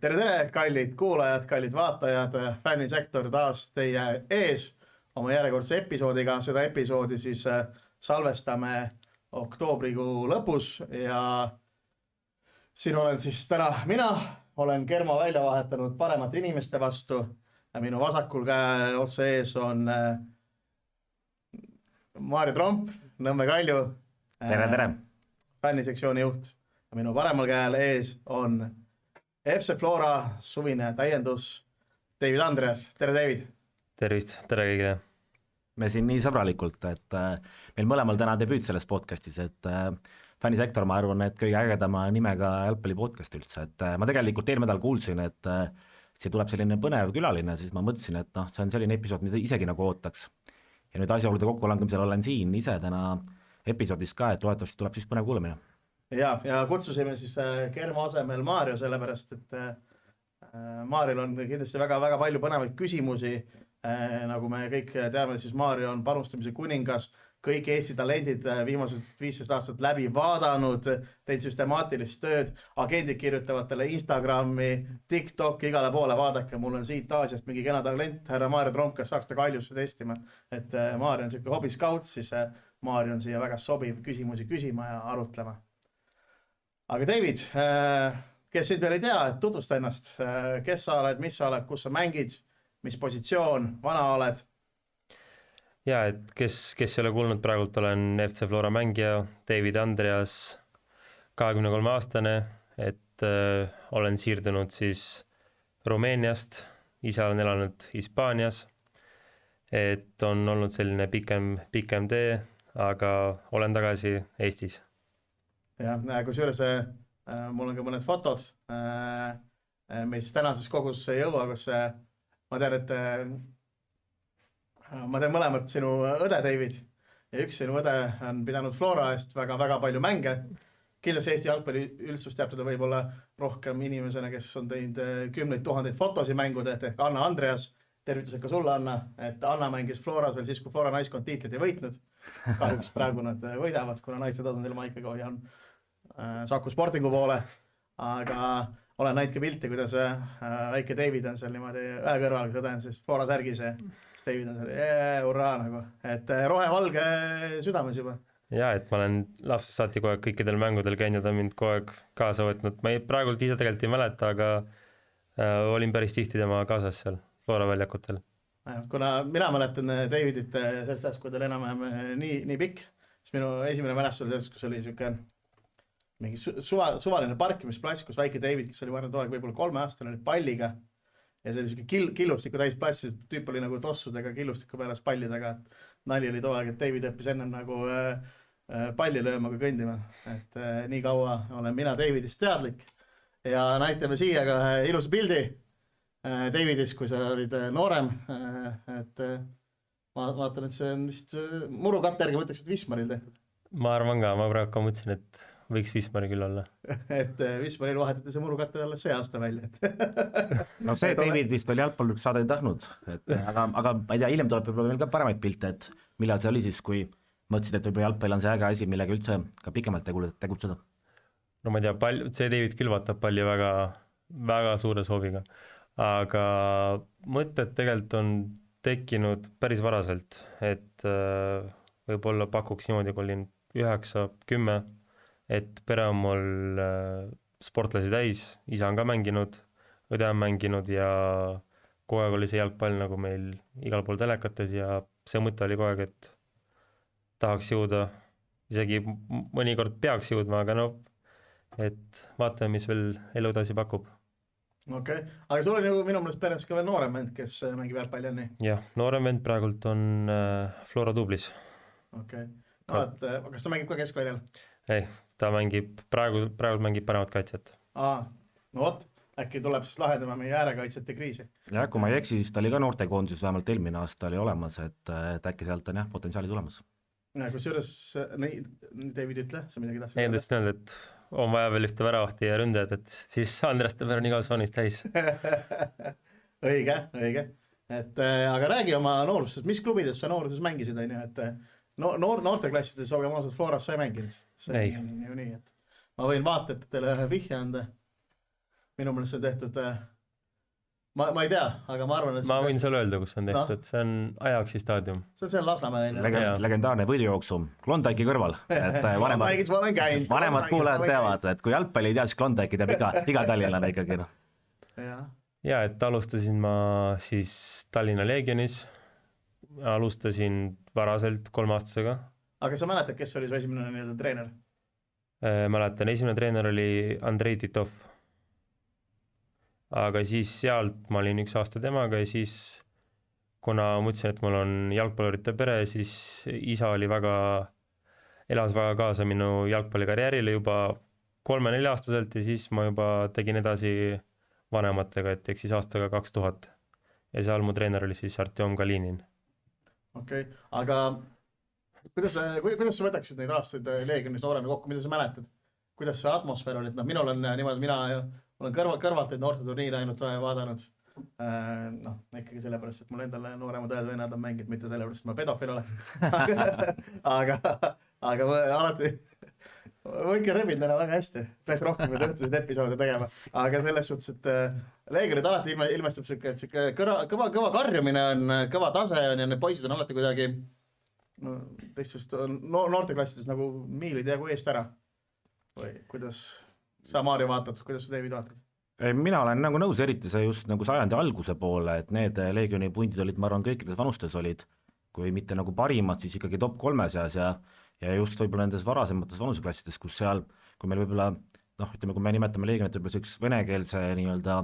tere, kallid kuulajad, kallid vaatajad, fännisektor taas teie ees oma järjekordse episoodiga. Seda episoodi siis salvestame oktoobrikuu lõpus ja siin olen siis täna mina, olen Kermo välja vahetanud paremate inimeste vastu ja minu vasakul käe otse ees on Maarja Tromp, Nõmme Kalju. Tere. Fännisektsiooni juht ja minu paremal käel ees on FC Flora suvine täiendus David Andreas. Tere, David! Tervist, tere kõigile! Me siin nii sõbralikult, et meil mõlemal täna debüüt selles podcastis, et fännisektor, ma arvan, et kõige ägedama nimega jalgpalli podcast üldse, et ma tegelikult eelmine nädal kuulsin, et siia tuleb selline põnev külaline, siis ma mõtlesin, et see on selline episood, mida isegi nagu ootaks. Ja nüüd asjaolude kokkulangemisel olen siin ise täna episoodis ka, et loodetavasti tuleb siis põnev kuulamine. Ja kutsusime siis Kermo asemel Maarjo, sellepärast, et Maarjal on kindlasti väga palju põnevaid küsimusi. Nagu me kõik teame, siis Maarjo on panustamise kuningas, kõik Eesti talendid viimased 15 aastat läbi vaadanud, teinud süstemaatilist tööd, agendid kirjutavad talle Instagrami, TikTok, igale poole, vaadake, mul on siit Aasiast mingi kena talent, härra Maarja Tromp, kas saaks ta Kaljusse testima, et Maarja on selline hobiskaut, siis Maarja on siia väga sobiv küsimusi küsima ja arutlema. Aga David, kes sind veel ei tea, et tutvusta ennast, kes sa oled, mis sa oled, kus sa mängid, mis positsioon, vana oled? Ja, et kes ei ole kuulnud, praegult olen FC Flora mängija, David Andreas, 23-aastane, et olen siirdunud siis Rumeeniast, ise olen elanud Hispaanias, et on olnud selline pikem tee, aga olen tagasi Eestis. Ja, kusjuures mul on ka mõned fotod, mis tänases kogusse ei jõua, kus ma tean, et ma tean mõlemad sinu õde, David, ja üks sinu õde on pidanud Flora eest väga palju mänge. Kindlasti Eesti jalgpalli üldsus teab teda võib-olla rohkem inimesena, kes on teinud 10 000 fotosi mängude, ehk Anna Andreas, tervitused ka sulle, Anna, et Anna mängis Floras veel siis, kui Flora naiskond tiitlit ei võitnud. Kahjuks praegu nad võidavad, kuna naiste tasandil ma ikkagi hoian Saku Sportingu poole, aga olen näinud ka pilti, kuidas väike David on seal niimoodi kõrval, kui tõden siis Flora särgis ja David on seal, urraa nagu, et rohevalge südames juba. Ja, et ma olen lapsest saati kogu aeg kõikidel mängudel käinud ja mind kogu aeg kaasa võtnud. Ma praegult ise tegelikult ei mäleta, aga olin päris tihti tema kaasas seal Flora väljakutel. Kuna mina mäletan Davidit sellest ajast, kui ta oli enam-vähem nii pikk, siis minu esimene mälestus oli kus oli siuke mingi suvaline parkimisplass, kus väike David, kes oli varem toeg võib-olla 3 aastane, oli palliga ja see oli siuke killustiku täis plassi, tüüp oli nagu tossudega killustiku peales pallidega. Nali oli toeg, et David õppis ennem nagu palli lööma kui kõndima, et nii kaua olen mina Davidist teadlik ja näitame siia ka ilusa pildi Davidist, kui sa olid noorem, et ma vaatan, et see on vist murukatte järgi mõtleks, et Wismaril tehtud. Ma arvan ka, ma praegu ka mõtlesin, et võiks Wismari küll olla. Et Wismaril vahetati see murukatte alles see aasta välja. No see David vist veel jalgpalluriks saada ei tahtnud, aga ma ei tea, hiljem tuleb võib-olla veel ka paremaid pilte, et millal see oli siis, kui mõtlesid, et võib-olla jalgpall on see äge asi, millega üldse ka pikemalt tegutseda? No ma ei tea, see David küll vaatab palli väga suure sooviga, aga mõtted tegelikult on tekkinud päris varaselt, et võib-olla pakuks niimoodi, kui olin 9-10, et pere on mul sportlasi täis, isa on ka mänginud, õde on mänginud ja kogu aeg oli see jalgpall nagu meil igal pool telekates ja see mõte oli kogu aeg, et tahaks jõuda, isegi mõnikord peaks jõudma, aga et vaatame, mis veel elu edasi pakub. Okei, aga sul on ju minu meelest peres ka veel noorem vend, kes mängib jalgpalli, nii? Jah, noorem vend praegult on Flora Dublis. Okei, kas ta mängib ka keskväljal? Ei, ta mängib, praegu mängib paremat kaitset. No võt, äkki tuleb siis lahendama meie äärekaitsjate kriisi. Ja kui ma ei eksi, siis ta oli ka noortekoondis, vähemalt eelmine aasta oli olemas, et äkki sealt on potentsiaali tulemas. Kusjuures, David ütle, sa midagi tahtsid? Ei, endast öelda, et on vaja veel ühte väravahti ja ründajad, et siis Andres Teber on igal soonis täis. Õige. Et, aga räägi oma noorusest, mis klubides sa nooruses mängisid, et noorteklassides olgem ausalt Floras sa ei mänginud. See on ju nii, et ma võin vaatajatele ühe vihje anda. minu meelest see on tehtud ma ei tea, aga ma arvan, et ma võin sulle öelda, kus on tehtud, see on Ajaxi staadium. See on Lasnamäel. Legendaarne võidujooksu Klondike'i kõrval, et vanemad kuulajad teavad, et kui jalgpalli ei tea, siis Klondike'i teab iga tallinlane ikkagi. Ja, et alustasin ma siis Tallinna Leegionis, alustasin varaselt 3-aastasega. Aga sa mäletad, kes oli su esimene treener? Mäletan, esimene treener oli Andrei Titov. Aga siis sealt ma olin 1 aasta temaga ja siis, kuna mõtlesin, et mul on jalgpallurite pere, siis isa oli elas väga kaasa minu jalgpallikarjäärile juba 3-4 aastaselt ja siis ma juba tegin edasi vanematega, et eks siis aastaga 2000. Ja seal mu treener oli siis Artjom Kalinin. Okei, aga kuidas sa võtaksid neid aastaid Leegionis noorena kokku, mida sa mäletad? Kuidas see atmosfäär oli? Minul on niimoodi, mina olen kõrvalt neid noorteturniire ainult vaadanud. Ikkagi sellepärast, et mul endale nooremad õed vennad on mängid, mitte sellepärast, et ma pedofil oleks. aga alati võingi rebid täna väga hästi. Peaks rohkem õhtusid episoode tegema. Aga selles suhtes, et Leegionid alati ilmestab siuke kõva karjumine on, kõva tase on ja need poisid on alati kuidagi teistest noorteklassides nagu miilid ja kui eest ära. Või kuidas sa Maarja vaatad, kuidas sa David vaatad? Mina olen nagu nõus, eriti see just nagu sajandi alguse poole, et need Leegioni pundid olid, ma arvan, kõikides vanustes olid, kui mitte nagu parimad, siis ikkagi top 3 seas ja just võib-olla nendes varasemates vanuseklassides, kus seal, kui meil võib-olla, ütleme, kui me nimetame Leegionit võib-olla selliseks venekeelse nii-öelda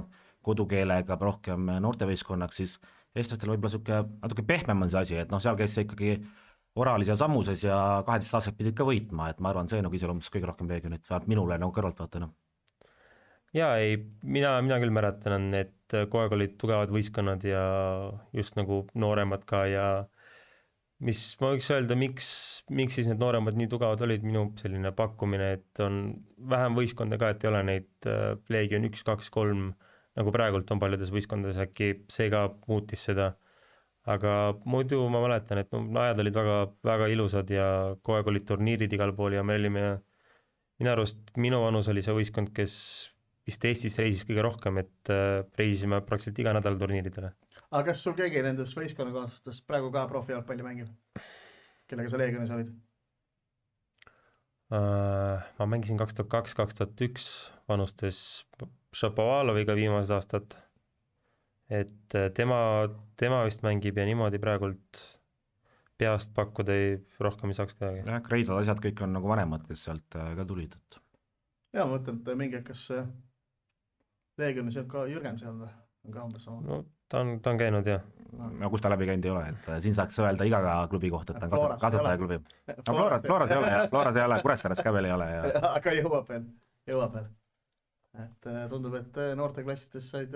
kodukeelega rohkem noortevõistkonnaks, siis eestlastel võib-olla siuke natuke pehmem on see asi, et seal käis see ikkagi oralis ja sammuses ja 12 aastat pidid ka võitma, et ma arvan, see nagu iseloomustas kõige rohkem Leegionit, vähemalt minule nagu kõrvalt vaatana. Jaa, ei, mina küll mäletan, et kogu aeg olid tugevad võistkonnad ja just nagu nooremad ka ja mis ma võiks öelda, miks siis need nooremad nii tugevad olid, minu selline pakkumine, et on vähem võistkonda ka, et ei ole neid Leegion 1, 2, 3, nagu praegult on paljudes võistkondades, äkki see ka muutis seda. Aga muidu ma mäletan, et ajad olid väga, väga ilusad ja kogu aeg olid turniirid igal pool ja me olime, minu arust minu vanus oli see võistkond, kes vist Eestis reisis kõige rohkem, et reisisime praktiliselt iga nädal turniiridele. Aga kas sul keegi nendest võistkonnakaaslastest praegu ka profijalgpalli mängib? Kellega sa Leegionis olid? Ma mängisin 2002-2001 vanustes Šapovaloviga viimased aastad. Et tema vist mängib ja niimoodi praegult peast pakkuda rohkem ei saaks kedagi. Jah, Kreidlad asjad kõik on nagu vanemad, kes sealt ka tulid. Ja ma mõtlen, et mingi kas Leegionis on ka Jürgen seal või? On ka umbes sama? No ta on käinud, jah. No kus ta läbi käinud ei ole, et siin saaks öelda iga klubi kohta, et ta on kasvatajaklubi. Floras ei ole, Kuressaares ka veel ei ole. Aga jõuab veel. Et tundub, et noorteklassides said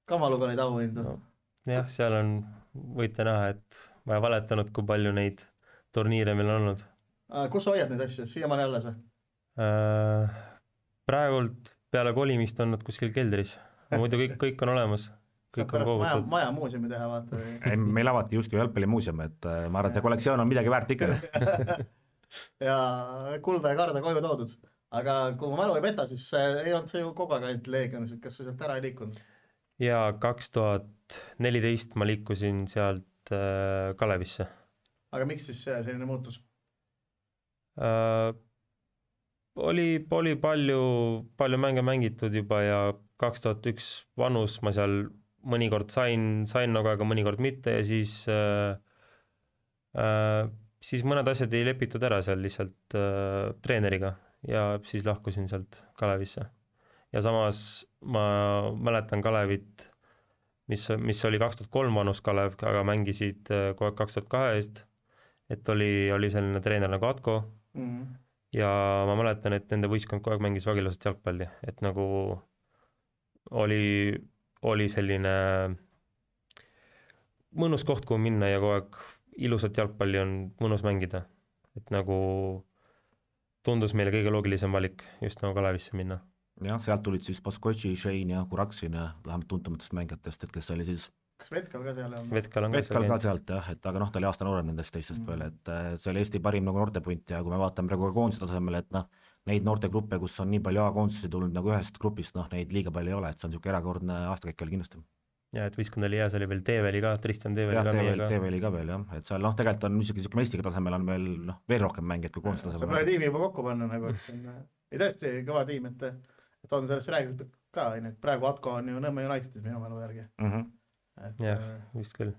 kamaluga neid auhindu. No, jah, seal on, võite näha, et ma ei valetanud, kui palju neid turniire meil on olnud. Kus sa hoiad neid asju? Siiamaani alles või? Praegult peale kolimist on nad kuskil keldris. Muidu kõik on olemas. Saab pärast maja muuseumi teha, vaata. Meil avati just ju jalgpallimuuseum, et ma arvan, see kollektsioon on midagi väärt ikka. Ja kulda ja karda koju toodud. Aga kui ma mälu ei peta, siis ei olnud see ju kogu aeg ainult Leegionis, kas sa sealt ära ei liikunud? Ja 2014 ma liikusin sealt Kalevisse. Aga miks siis selline muutus? Oli palju mänge mängitud juba ja 2001 vanus ma seal mõnikord sain nagu aega, mõnikord mitte ja siis mõned asjad ei lepitud ära seal lihtsalt treeneriga ja siis lahkusin sealt Kalevisse. Ja samas ma mäletan Kalevit, mis oli 2003 vanus Kalev, aga mängisid kogu aeg 2002 eest, et oli selline treener nagu Atko ja ma mäletan, et nende võistkond kogu aeg mängis väga ilusat jalgpalli, et nagu oli selline mõnus koht, kuhu minna ja kogu aeg ilusat jalgpalli on mõnus mängida, et nagu tundus meile kõige loogilisem valik just nagu Kalevisse minna. Jah, sealt tulid siis Baskotši, Shane ja Kuraksin ja vähemalt tuntumatest mängijatest, et kes oli siis kas Vetkal ka seal on? Vetkal ka sealt jah, et aga ta oli aasta noorem nendest teistest veel, et see oli Eesti parim nagu noortepunt ja kui me vaatame praegu ka koondise tasemele, et neid noortegruppe, kus on nii palju A-koondsusi tulnud nagu ühest grupist, noh, neid liiga palju ei ole, et see on niisugune erakordne aastakäik oli kindlasti. ja et võistkond oli hea, see oli veel Teeveli ka, Tristan Teeveli ka meiega. Teeveli ka veel jah, et seal noh, tegelikult on niisugune meistriga tasemel on veel noh, veel rohkem mängijaid kui koondise saab tasemel. ühe tiimi juba kokku panna nagu, et see on ei tõesti kõva tiim, et on sellest räägitud ka, et praegu Atko on ju Nõmme Unitedis minu mälu järgi. Jah, vist küll.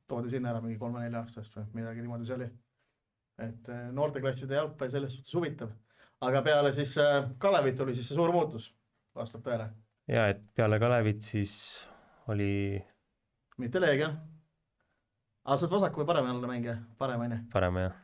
Toodi sinna ära mingi 3-4 aastast või midagi niimoodi see oli. Et noorteklasside jalgpalli selles suhtes huvitav. Aga peale siis Kalevit oli siis see suur muutus, vastab peale. Ja et peale Kalevit siis oli... Mitte Leegia. Aga sa oled vasaku või paremjaline mängija? Parem, on ju? Parem, jah.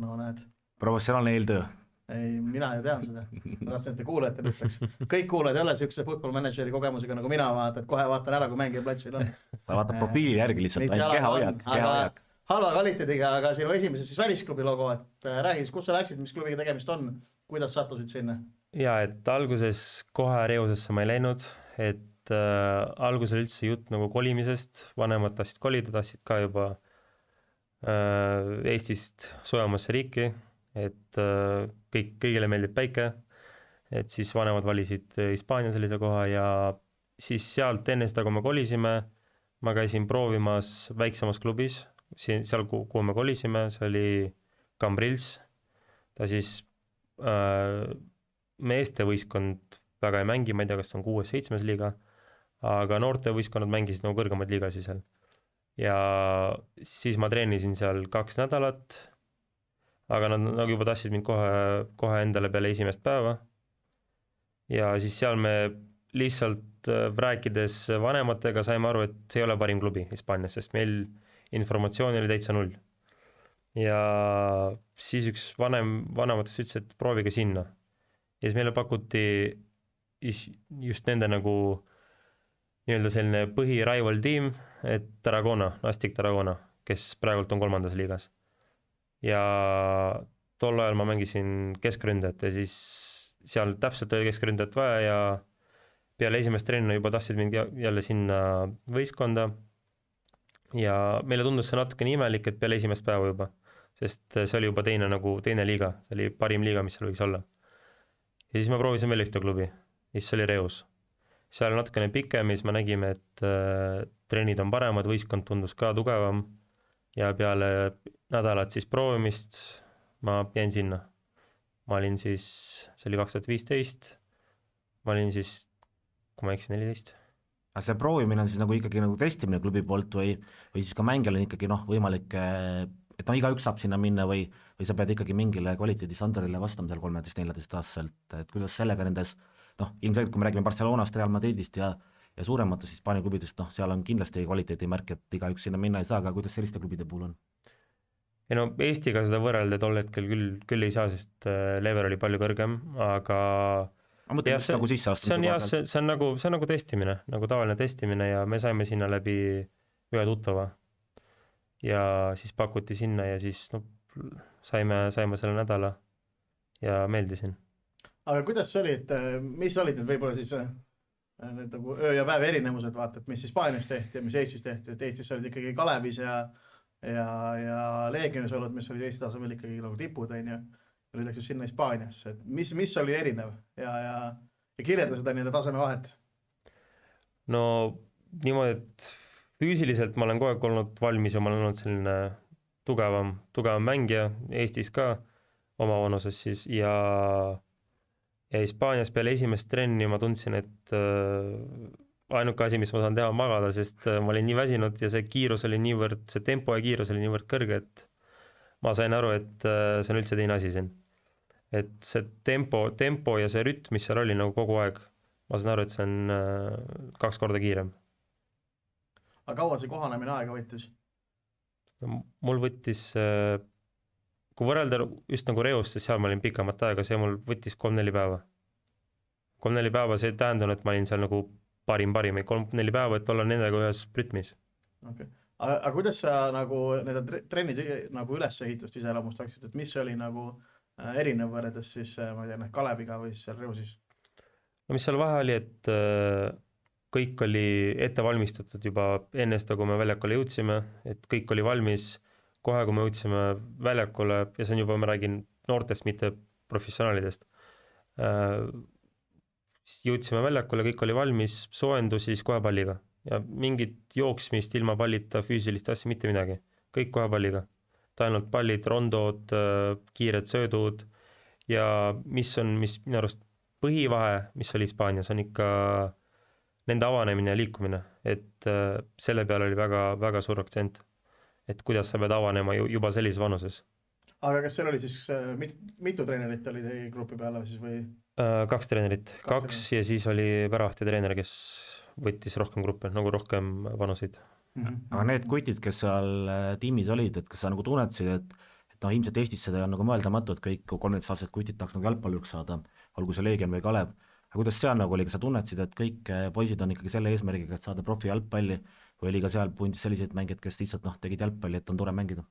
No näed. Professionaalne eeltöö. Ei, mina ju tean seda. Ma tahtsin, et te kuulete ütleks. Kõik kuuled ei ole siukse football manageri kogemusega nagu mina vaata, et kohe vaatan ära, kui mängija platsil on. Sa vaatad profiili järgi lihtsalt, ainult keha hoiad. Halva kvaliteediga, aga sinu esimese siis välisklubi logo, et räägis, kus sa läksid, mis klubiga tegemist on, kuidas sattusid sinna? Ja, et alguses kohe Reusesse ma ei läinud, et algusel üldse jutt nagu kolimisest, vanemad tahtsid kolida, tahtsid ka juba Eestist soojamasse riiki, et kõigile meeldib päike, et siis vanemad valisid Hispaania sellise koha ja siis sealt enne seda, kui me kolisime, ma käisin proovimas väiksemas klubis, seal kuhu me kolisime, see oli Cambrils, ta siis meestevõistkond väga ei mängi, ma ei tea, kas ta on 6-7 liiga, aga noortevõistkonnad mängisid nagu kõrgemad liigasi seal. Ja siis ma treenisin seal 2 nädalat, aga nad nagu juba tahtsid mind kohe endale peale esimest päeva. Ja siis seal me lihtsalt rääkides vanematega saime aru, et see ei ole parim klubi Hispaanias, sest meil informatsiooni oli täitsa 0. Ja siis üks vanematest ütles, et proovige sinna. Ja siis meile pakuti just nende nagu nii-öelda selline põhirival tiim, et Tarragona, Nastic Tarragona, kes praegult on 3. liigas. Ja tol ajal ma mängisin keskründajat ja siis seal täpselt oli keskründajat vaja ja peale esimest trenni juba tahtsid mind jälle sinna võistkonda. Ja meile tundus see natuke nii imelik, et peale esimest päeva juba, sest see oli juba teine liiga, see oli parim liiga, mis seal võiks olla. Ja siis ma proovisin veel ühte klubi, mis oli Reus. Seal natukene pikem ja siis me nägime, et trennid on paremad, võistkond tundus ka tugevam ja peale nädalat siis proovimist ma jäin sinna. Ma olin siis, see oli 2015, ma olin siis, kui ma eksin 14. Aga see proovimine on siis nagu ikkagi nagu testimine klubi poolt või siis ka mängijal on ikkagi võimalik, et igaüks saab sinna minna või sa pead ikkagi mingile kvaliteedistandardile vastama seal 13-14 aastaselt, et kuidas sellega nendes, ilmselgelt kui me räägime Barcelonast, Real Madridist ja suurematest Hispaania klubidest, seal on kindlasti kvaliteedimärk, et igaüks sinna minna ei saa, aga kuidas selliste klubide puhul on? Ja Eestiga seda võrrelda tol hetkel küll ei saa, sest level oli palju kõrgem, aga see on nagu testimine, nagu tavaline testimine ja me saime sinna läbi ühe tuttava ja siis pakuti sinna ja siis saime selle nädala ja meeldisin. Aga kuidas see oli, et mis olid need võib-olla siis need nagu öö ja päev erinevused, vaata, et mis Hispaanias tehti ja mis Eestis tehti, et Eestis olid ikkagi Kalevis ja Leegionis olud, mis olid Eesti tasemel ikkagi nagu tipud, ja nüüd läksid sinna Hispaaniasse, et mis oli erinev ja kirjelda seda nii taseme vahet? No niimoodi, et füüsiliselt ma olen kogu aeg olnud valmis ja ma olen olnud selline tugevam mängija Eestis ka oma vanuses siis ja Hispaanias peale esimest trenni ma tundsin, et ainuke asi, mis ma saan teha, magada, sest ma olin nii väsinud ja see kiirus oli niivõrd, see tempo ja kiirus oli niivõrd kõrge, et ma sain aru, et see on üldse teine asi siin. Et see tempo ja see rütm, mis seal oli nagu kogu aeg, ma sain aru, et see on 2 korda kiirem. Aga kaua see kohanemine aega võttis? Mul võttis, kui võrrelda just nagu Reust, siis seal ma olin pikemat aega, see mul võttis 3-4 päeva. 3-4 päeva, see tähendab, et ma olin seal nagu parim, 3-4 päeva, et olla nendega ühes rütmis. Okay. Aga kuidas sa nagu nende trennid nagu ülesehitust iseloomustaksid, et mis oli nagu erinev võrredes siis, ma ei tea, Kaleviga või siis seal Reusis? No mis seal vahe oli, et kõik oli ette valmistatud juba enne seda, kui me väljakule jõudsime, et kõik oli valmis kohe, kui me jõudsime väljakule ja see on juba, ma räägin noortest, mitte professionaalidest. Jõudsime väljakule, kõik oli valmis, soojendus siis kohe palliga ja mingit jooksmist ilma pallita, füüsilist asja, mitte midagi, kõik kohe palliga. Ainult pallid, rondod, kiired söödud ja mis minu arust põhivahe, mis oli Hispaanias, on ikka nende avanemine ja liikumine, et selle peale oli väga, väga suur aktsent, et kuidas sa pead avanema juba sellises vanuses. Aga kas seal oli siis mitu treenerit oli teie grupi peale siis või? 2 treenerit, 2 ja siis oli Päravti treener, kes võttis rohkem gruppe, nagu rohkem vanuseid. Aga need kutid, kes seal tiimis olid, et kas sa nagu tunnetasid, et noh, ilmselt Eestis seda on nagu mõeldamatu, et kõik 13-aastased kutid tahaks nagu jalgpalluriks saada, olgu see Leegion või Kalev. Aga kuidas seal nagu oli, kas sa tunnetasid, et kõik poisid on ikkagi selle eesmärgiga, et saada profi jalgpalli või oli ka seal pundis selliseid mängijad, kes lihtsalt tegid jalgpalli, et on tore mängida?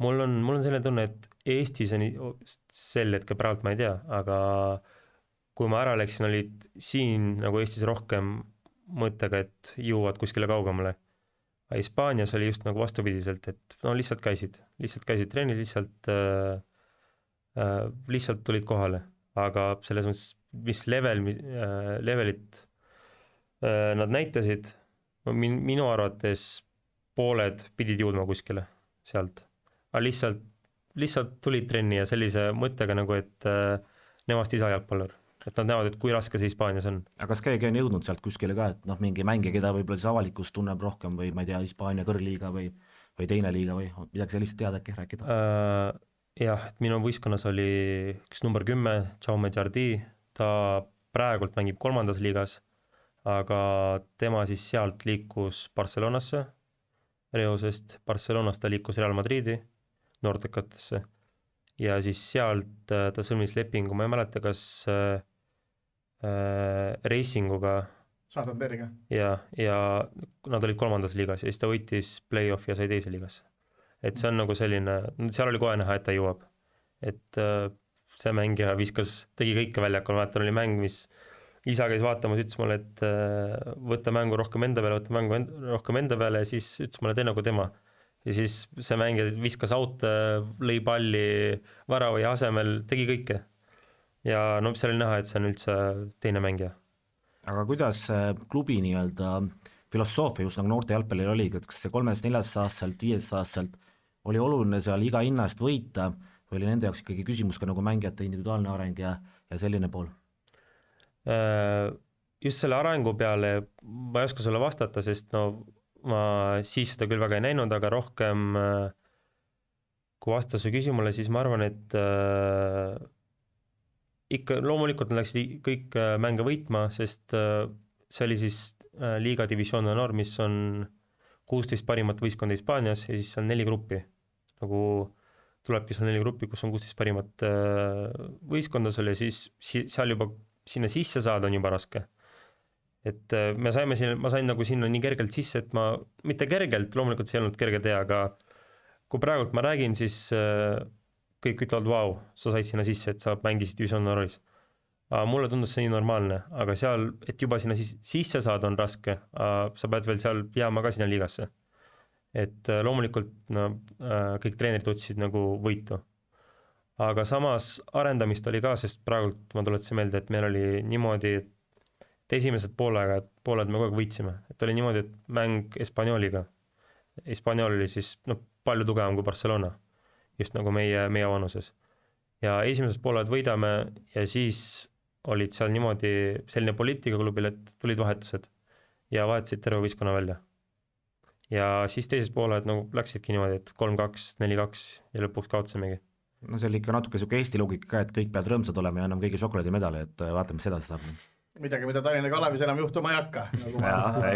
Mul on selline tunne, et Eestis on sel hetkel praegu ma ei tea, aga kui ma ära läksin, olid siin nagu Eestis rohkem mõttega, et jõuavad kuskile kaugemale. Hispaanias oli just nagu vastupidiselt, et no lihtsalt käisid treenid, lihtsalt tulid kohale, aga selles mõttes, mis levelit nad näitasid, minu arvates pooled pidid jõudma kuskile sealt. Aga lihtsalt tulid trenni ja sellise mõttega nagu, et nemast isa jalgpallur, et nad näevad, et kui raske see Hispaanias on. Aga kas keegi on jõudnud sealt kuskile ka, et mingi mängija, keda võib-olla siis avalikkus tunneb rohkem või ma ei tea, Hispaania kõrgliiga või teine liiga või midagi sellist teada äkki rääkida? Jah, et minu võistkonnas oli üks number 10, Jaume Jardi, ta praegult mängib 3. liigas, aga tema siis sealt liikus Barcelonasse, Reosest, Barcelonast ta liikus Real Madridi, noortekatesse ja siis sealt ta sõlmis lepingu, ma ei mäleta, kas Racinguga Santanderiga. ja nad olid 3. liigas ja siis ta võitis play-off ja sai 2. liigas. Et see on nagu selline, seal oli kohe näha, et ta jõuab. Et see mängija tegi kõike väljakul, vaatan oli mäng, mis isa käis vaatamas, ütles mulle, et võtta mängu rohkem enda peale ja siis ütles mulle, tee nagu tema. Ja siis see mängija viskas aute, lõi palli värava ja asemel, tegi kõike. Ja no seal oli näha, et see on üldse teine mängija. Aga kuidas klubi nii-öelda filosoofia just nagu noorte jalgpallil oli, kas see 3-4 aastaselt, 5 aastaselt oli oluline seal iga hinna eest võita või oli nende jaoks ikkagi küsimus ka nagu mängijate individuaalne areng ja selline pool? Just selle arengu peale ma ei oska sulle vastata, sest ma siis seda küll väga ei näinud, aga rohkem kui vastas su küsimusele, siis ma arvan, et ikka loomulikult nad läksid kõik mänge võitma, sest see oli siis liiga divisioon honor, mis on 16 parimat võistkonda Hispaanias ja siis seal 4 gruppi. Nagu tulebki seal 4 gruppi, kus on 16 parimat võistkonda sul ja siis seal juba sinna sisse saada on juba raske. Et ma sain nagu sinna nii kergelt sisse, et mitte kergelt, loomulikult see ei olnud kerge tee, aga kui praegult ma räägin, siis kõik ütlevad, vau, sa said sinna sisse, et sa mängisid divisioon honoris. Mulle tundus see nii normaalne, aga seal, et juba sinna sisse saada on raske, sa pead veel seal jääma ka sinna liigasse. Et loomulikult kõik treenerid otsisid nagu võitu. Aga samas arendamist oli ka, sest praegult ma tuletasin meelde, et meil oli niimoodi, et esimesed pooled me kogu aeg võitsime. Et oli niimoodi, et mäng Hispaanioliga. Hispaaniol oli siis palju tugevam kui Barcelona, just nagu meie vanuses. Ja esimesed pooled võidame ja siis olid seal niimoodi selline poliitika klubil, et tulid vahetused ja vahetasid terve võistkonna välja. Ja siis teises pooled läksidki niimoodi, et 3-2, 4-2 ja lõpuks kaotsamegi. No see oli ikka natuke selline Eesti loogika ka, et kõik peavad rõõmsad olema ja anname kõigi šokolaadimedali, et vaatame, mis edasi saab. Midagi, mida Tallinna Kalevis enam juhtuma ei hakka.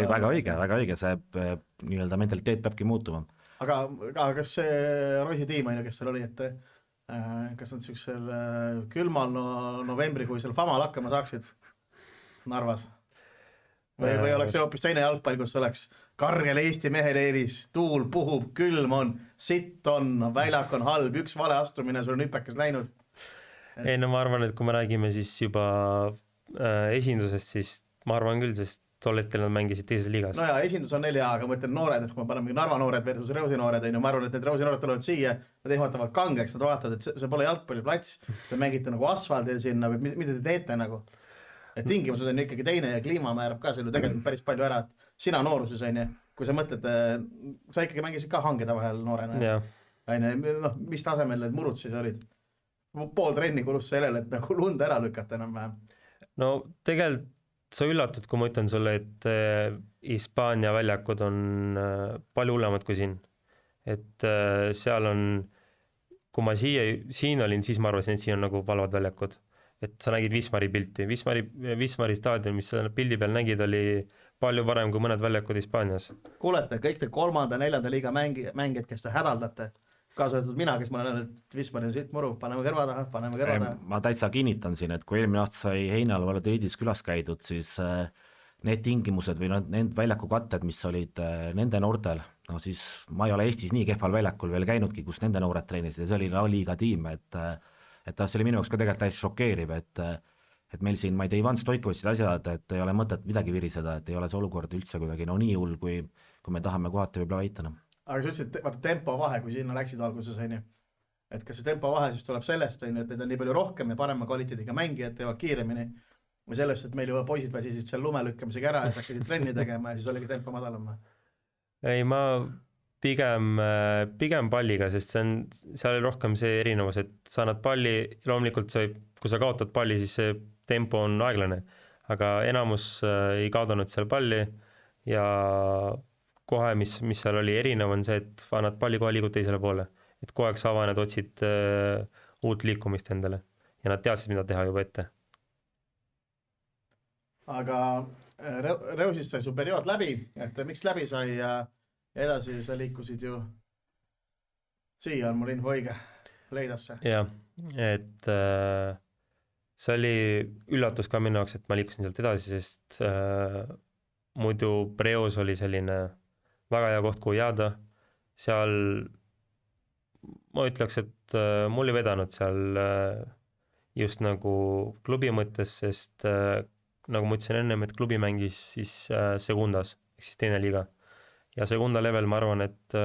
Väga õige, see nii-öelda mentaliteet peabki muutuma. Aga kas see Roisi tiim, kes seal oli, et kas nad sellisel külmal novembrikuisel famal hakkama saaksid Narvas? Või oleks see hoopis teine jalgpall, kus oleks kargel Eesti mehel eelis, tuul puhub, külm on, sitt on, väljak on halb, üks vale astumine, sul on hüpekas läinud. Ei, ma arvan, et kui me räägime siis juba esindusest, siis ma arvan küll, sest tol hetkel nad mängisid teises liigas. no ja esindus on 4A, aga ma ütlen noored, et kui me paneme Narva noored versus Reusi noored, on ju, ma arvan, et need Reusi noored tulevad siia, nad ehmatavad kangeks, nad vaatavad, et see pole jalgpalliplats, te mängite nagu asfaldil siin, nagu, et mida te teete nagu. Et tingimused on ikkagi teine ja kliima määrab ka selle tegelikult päris palju ära, et sina nooruses, on ju, kui sa mõtled, sa ikkagi mängisid ka hangede vahel noorena, on ju, noh, mis tasemel need murud siis olid? Pool trenni kulus sellele, et nagu lund ära lükata enam-vähem. No tegelikult sa üllatad, kui ma ütlen sulle, et Hispaania väljakud on palju hullemad kui siin. Et seal on, kui ma siin olin, siis ma arvasin, et siin on nagu valvad väljakud. Et sa nägid Wismari pilti. Wismari staadion, mis sa pildi peal nägid, oli palju parem kui mõned väljakud Hispaanias. Kuulete, kõik te 3.-4. liiga mängijad, kes te hädaldate, kaasa võetud mina, kes ma olen öelnud, et Wismari on siit muru, paneme kõrva taha. Ma täitsa kinnitan siin, et kui eelmine aasta sai Heinal Valladolidis külas käidud, siis need tingimused või need väljakukatted, mis olid nende noortel, no siis ma ei ole Eestis nii kehval väljakul veel käinudki, kus nende noored treenisid ja see oli La Liga tiim, et see oli minu jaoks ka tegelikult täiesti šokeeriv, et meil siin, ma ei tea, Ivan Stoikovitsid asjad, et ei ole mõtet midagi viriseda, et ei ole see olukord üldse kuidagi nii hull, kui me tahame kohati võib-olla väitana. Aga sa ütlesid, vaata tempo vahe, kui sinna läksid alguses, on ju. Et kas see tempo vahe siis tuleb sellest, on ju, et need on nii palju rohkem ja parema kvaliteediga mängijad teevad kiiremini või sellest, et meil juba poisid väsisid seal lume lükkamisega ära ja sa hakkasid trenni tegema ja siis oligi tempo madalam? Ei, ma pigem palliga, sest seal oli rohkem see erinevus, et sa annad palli, loomulikult kui sa kaotad palli, siis see tempo on aeglane, aga enamus ei kaotanud seal palli ja kohe, mis seal oli erinev, on see, et annad palli kohe liigud teisele poole. Et kogu aeg sa avaned, otsid uut liikumist endale ja nad teadsid, mida teha juba ette. Aga Reusist sai su periood läbi, et miks läbi sai ja edasi sa liikusid ju siia on mul info õige Leidasse. Jah, et see oli üllatus ka minu jaoks, et ma liikusin sealt edasi, sest muidu Preos oli selline väga hea koht, kuhu jääda. Seal ma ütleks, et mul ei vedanud seal just nagu klubi mõttes, sest nagu ma ütlesin ennem, et klubi mängis siis sekundas, ehk siis teine liiga. Ja segunda level ma arvan, et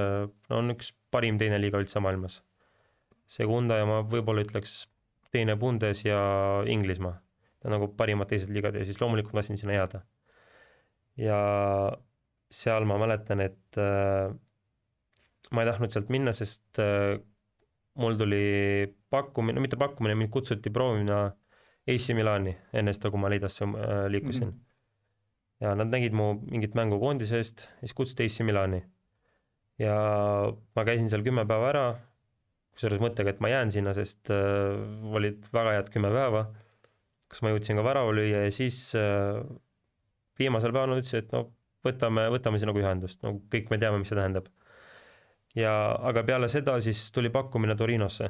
on üks parim teine liiga üldse maailmas. Segunda ja ma võib-olla ütleks teine Bundes ja Inglismaa. Ta nagu parimad teised liigad ja siis loomulikult ma tahtsin sinna jääda. Ja seal ma mäletan, et ma ei tahtnud sealt minna, sest mul tuli pakkumine, mitte pakkumine, mind kutsuti proovina AC Milani ennest, kui ma Leidasse liikusin. Ja nad nägid mu mingit mängu koondisest, siis kutsuti AC Milani. Ja ma käisin seal 10 päeva ära, kusjuures mõttega, et ma jään sinna, sest olid väga head 10 päeva, kus ma jõudsin ka värava lüüa ja siis viimasel päeval nad ütlesid, et no võtame sinuga ühendust, no kõik me teame, mis see tähendab. Aga peale seda siis tuli pakkumine Torinosse,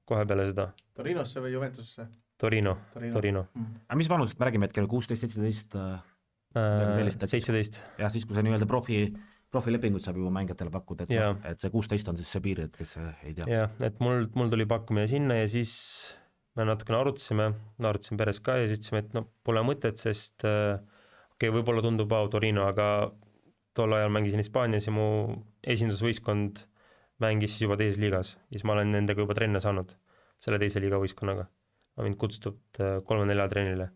kohe peale seda. Torinosse või Juventusse? Torino. Aga mis vanusest me räägime hetkel, 16-17? 17. Ja siis, kui see nii-öelda profilepingut saab juba mängijatele pakkuda, et see 16 on siis see piir, et kes ei tea. Jah, et mul tuli pakkumine sinna ja siis me natukene arutasin peres ka ja siis ütlesime, et no pole mõtet, sest võib-olla tundub Torino, aga tol ajal mängisin Hispaanias ja mu esindusvõistkond mängis siis juba teises liigas. Siis ma olen nendega juba trenne saanud selle teise liiga võistkonnaga. Ma mind kutsutud 3-4 trennile.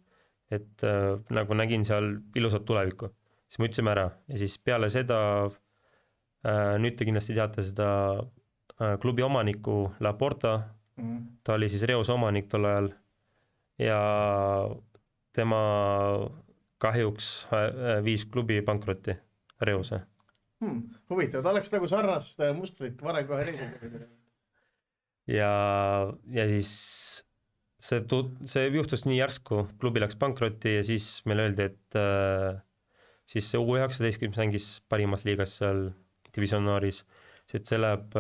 Et nagu nägin seal ilusat tulevikku. Siis me ütlesime ära. Ja siis peale seda, nüüd te kindlasti teate seda klubi omaniku La Porta. Ta oli siis Reos omanik tol ajal. Ja tema kahjuks viis klubi pankrotti Reose. Huvitav, ta oleks nagu sarnast mustrit varem kohe reisinud. Ja siis see juhtus nii järsku, klubi läks pankrotti ja siis meile öeldi, et siis see U19, mis mängis parimas liigas seal divisionaaris, et see läheb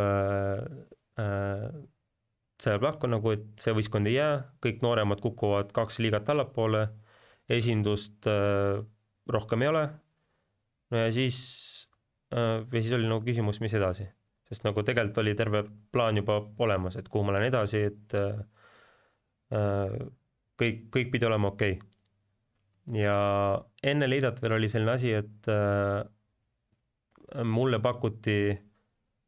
lahku nagu, et see võistkond ei jää, kõik nooremad kukuvad 2 liigat allapoole, esindust rohkem ei ole. No ja siis oli nagu küsimus, mis edasi. Sest nagu tegelikult oli terve plaan juba olemas, et kuhu ma lähen edasi, et kõik pidi olema okei. ja enne Leidat veel oli selline asi, et mulle pakuti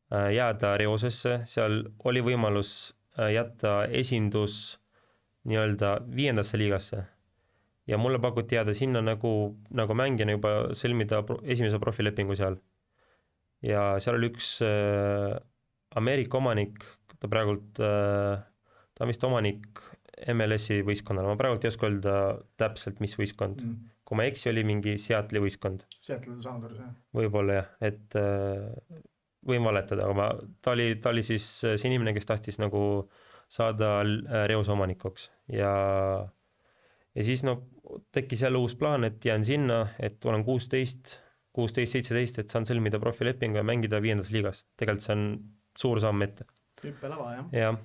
jääda Reosesse, seal oli võimalus jätta esindus nii-öelda 5. liigasse ja mulle pakuti jääda sinna nagu mängijana juba sõlmida esimese profilepingu seal. Ja seal oli üks Ameerika omanik, ta praegult, ta on vist omanik MLS-i võistkonnale, ma praegult ei oska öelda täpselt, mis võistkond. Kui ma eksi, oli mingi Seattle'i võistkond. Seattle Sounders, jah. Võib-olla jah, et võin valetada, aga ta oli siis see inimene, kes tahtis nagu saada Reose omanikuks ja siis tekkis jälle uus plaan, et jään sinna, et olen 16-17, et saan sõlmida profilepingu ja mängida 5. liigas. Tegelikult see on suur samm ette. Hüppelava, jah.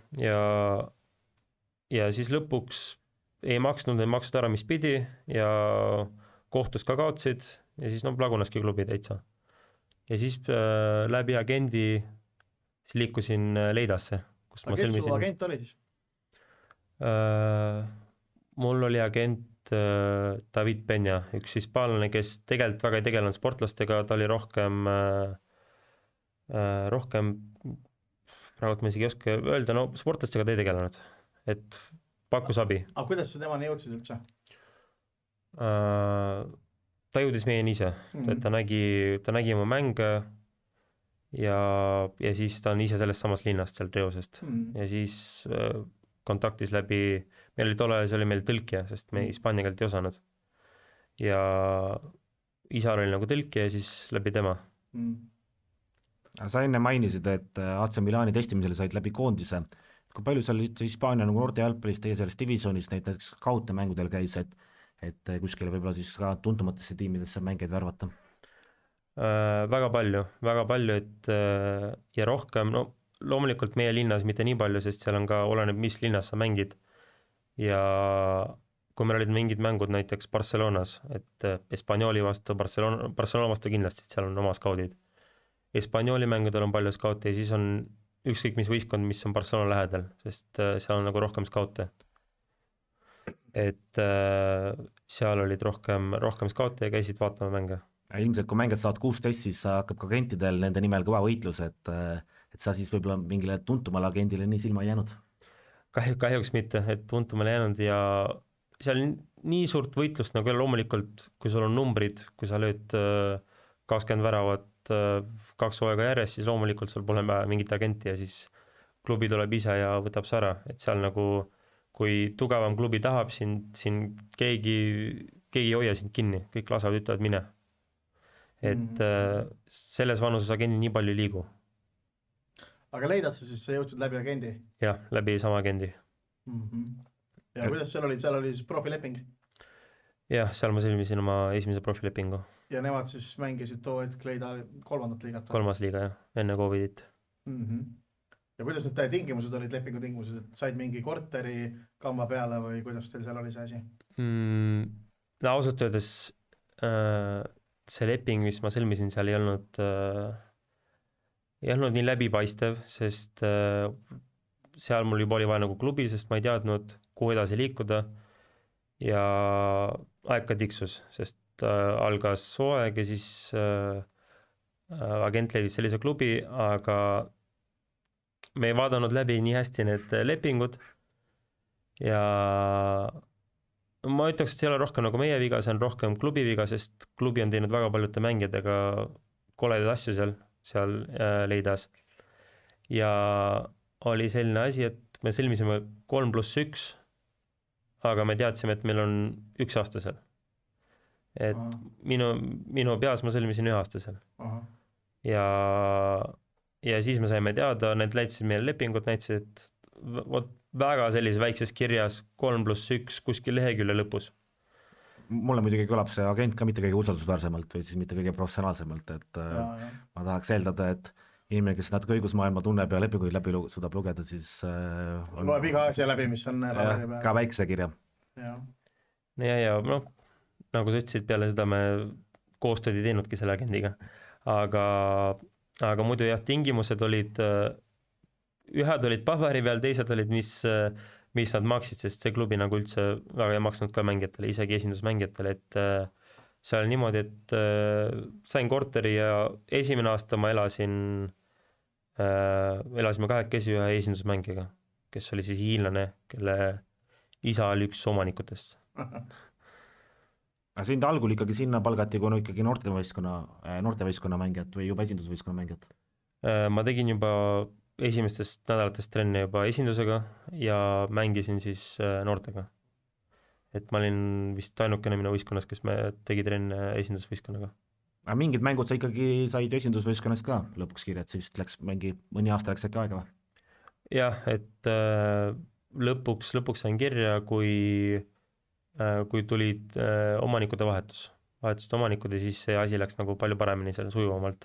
Ja siis lõpuks ei maksnud ära, mis pidi ja kohtus ka kaotsid ja siis lagunaski klubi täitsa. Ja siis läbi agendi liikusin Leidasse, kus ma sõlmisin. Kes su agent oli siis? Mul oli agent David Peña, üks hispaanlane, kes tegelikult väga ei tegelenud sportlastega, ta oli rohkem praegu ma isegi ei oska öelda, sportlastega ta ei tegelenud, et pakkus abi. Aga kuidas sa temani jõudsid üldse? Ta jõudis meieni ise, ta nägi mu mänge ja siis ta on ise sellest samast linnast seal Reosest ja siis kontaktis läbi, meil oli tolle, see oli meil tõlkija, sest me hispaania keelt ei osanud. Ja isal oli nagu tõlkija ja siis läbi tema. Sa enne mainisid, et AC Milani testimisele said läbi koondise. Kui palju seal Hispaania nagu noorte jalgpallis teie selles divisionis näiteks kaute mängudel käis, et kuskile võib-olla siis ka tuntumatesse tiimidesse mängeid värvata? Väga palju, et ja rohkem, loomulikult meie linnas mitte nii palju, sest seal on ka oleneb, mis linnas sa mängid. Ja kui meil olid mingid mängud näiteks Barcelonas, et Espanyoli vastu, Barcelona vastu kindlasti, et seal on oma skaudid. Espanyoli mängudel on palju skauti ja siis on ükskõik mis võistkond, mis on Barcelona lähedal, sest seal on nagu rohkem skaute. Et seal olid rohkem skaute ja käisid vaatama mänge. Ilmselt kui mängijad saavad 16, siis hakkab ka agentidel nende nimel kõva võitlus, et sa siis võib-olla mingile tuntumale agendile nii silma ei jäänud? Kahjuks mitte, et tuntumale jäänud ja seal nii suurt võitlust nagu loomulikult, kui sul on numbrid, kui sa lööd 20 väravat 2 hooaega järjest, siis loomulikult sul pole mingit agenti ja siis klubi tuleb ise ja võtab see ära, et seal nagu kui tugevam klubi tahab, siin keegi ei hoia sind kinni, kõik lasavad, ütlevad mine. Et selles vanuses agendi nii palju ei liigu. Aga Leidasse siis sa jõudsid läbi agendi? Jah, läbi sama agendi. Ja kuidas seal oli siis profileping? Jah, seal ma sõlmisin oma esimese profilepingu. Ja nemad siis mängisid too hetk Leida 3. liigat? 3. liiga, jah, enne Covidit. Ja kuidas need tingimused olid, lepingu tingimused, et said mingi korteri kamba peale või kuidas teil seal oli see asi? Ausalt öeldes see leping, mis ma sõlmisin, seal ei olnud nii läbipaistev, sest seal mul juba oli vaja nagu klubi, sest ma ei teadnud, kuhu edasi liikuda ja aeg ka tiksus, sest algas hooaeg ja siis agent leidis sellise klubi, aga me ei vaadanud läbi nii hästi need lepingud ja ma ütleks, et see ei ole rohkem nagu meie viga, see on rohkem klubi viga, sest klubi on teinud väga paljude mängijatega koledaid asju seal Leidas. Ja oli selline asi, et me sõlmisime 3+1, aga me teadsime, et meil on 1 aasta seal. Et minu peas ma sõlmisin 1 aasta seal. Ja siis me saime teada, need läitsid meile lepingut, näitasid, et väga sellises väikses kirjas 3+1 kuskil lehekülje lõpus. Mulle muidugi kõlab see agent ka mitte kõige usaldusväärsemalt või siis mitte kõige professionaalsemalt, et ma tahaks eeldada, et inimene, kes natuke õigusmaailma tunneb ja lepinguid läbi suudab lugeda, siis loeb iga asja läbi, mis on ka väikse kirja. Ja nagu sa ütlesid, peale seda me koostööd ei teinudki selle agendiga, aga muidu jah, tingimused olid, ühed olid paberi peal, teised olid, mis nad maksid, sest see klubi nagu üldse väga ei maksnud ka mängijatele, isegi esindusmängijatele, et seal niimoodi, et sain korteri ja esimene aasta ma elasime 2 ühe esindusmängijaga, kes oli siis hiinlane, kelle isa oli üks omanikutest. aga sind algul ikkagi sinna palgati, kui ikkagi noortevõistkonna mängijat või juba esindusvõistkonna mängijat? Ma tegin juba esimestest nädalatest trenne juba esindusega ja mängisin siis noortega. Et ma olin vist ainukene minu võistkonnas, kes me tegi trenne esindusvõistkonnaga. aga mingid mängud sa ikkagi said esindusvõistkonnast ka lõpuks kirja, et siis läks mõni aasta läks äkki aega või? Jah, et lõpuks sain kirja, kui tulid omanikude vahetusid omanikud ja siis see asi läks nagu palju paremini seal sujuvamalt.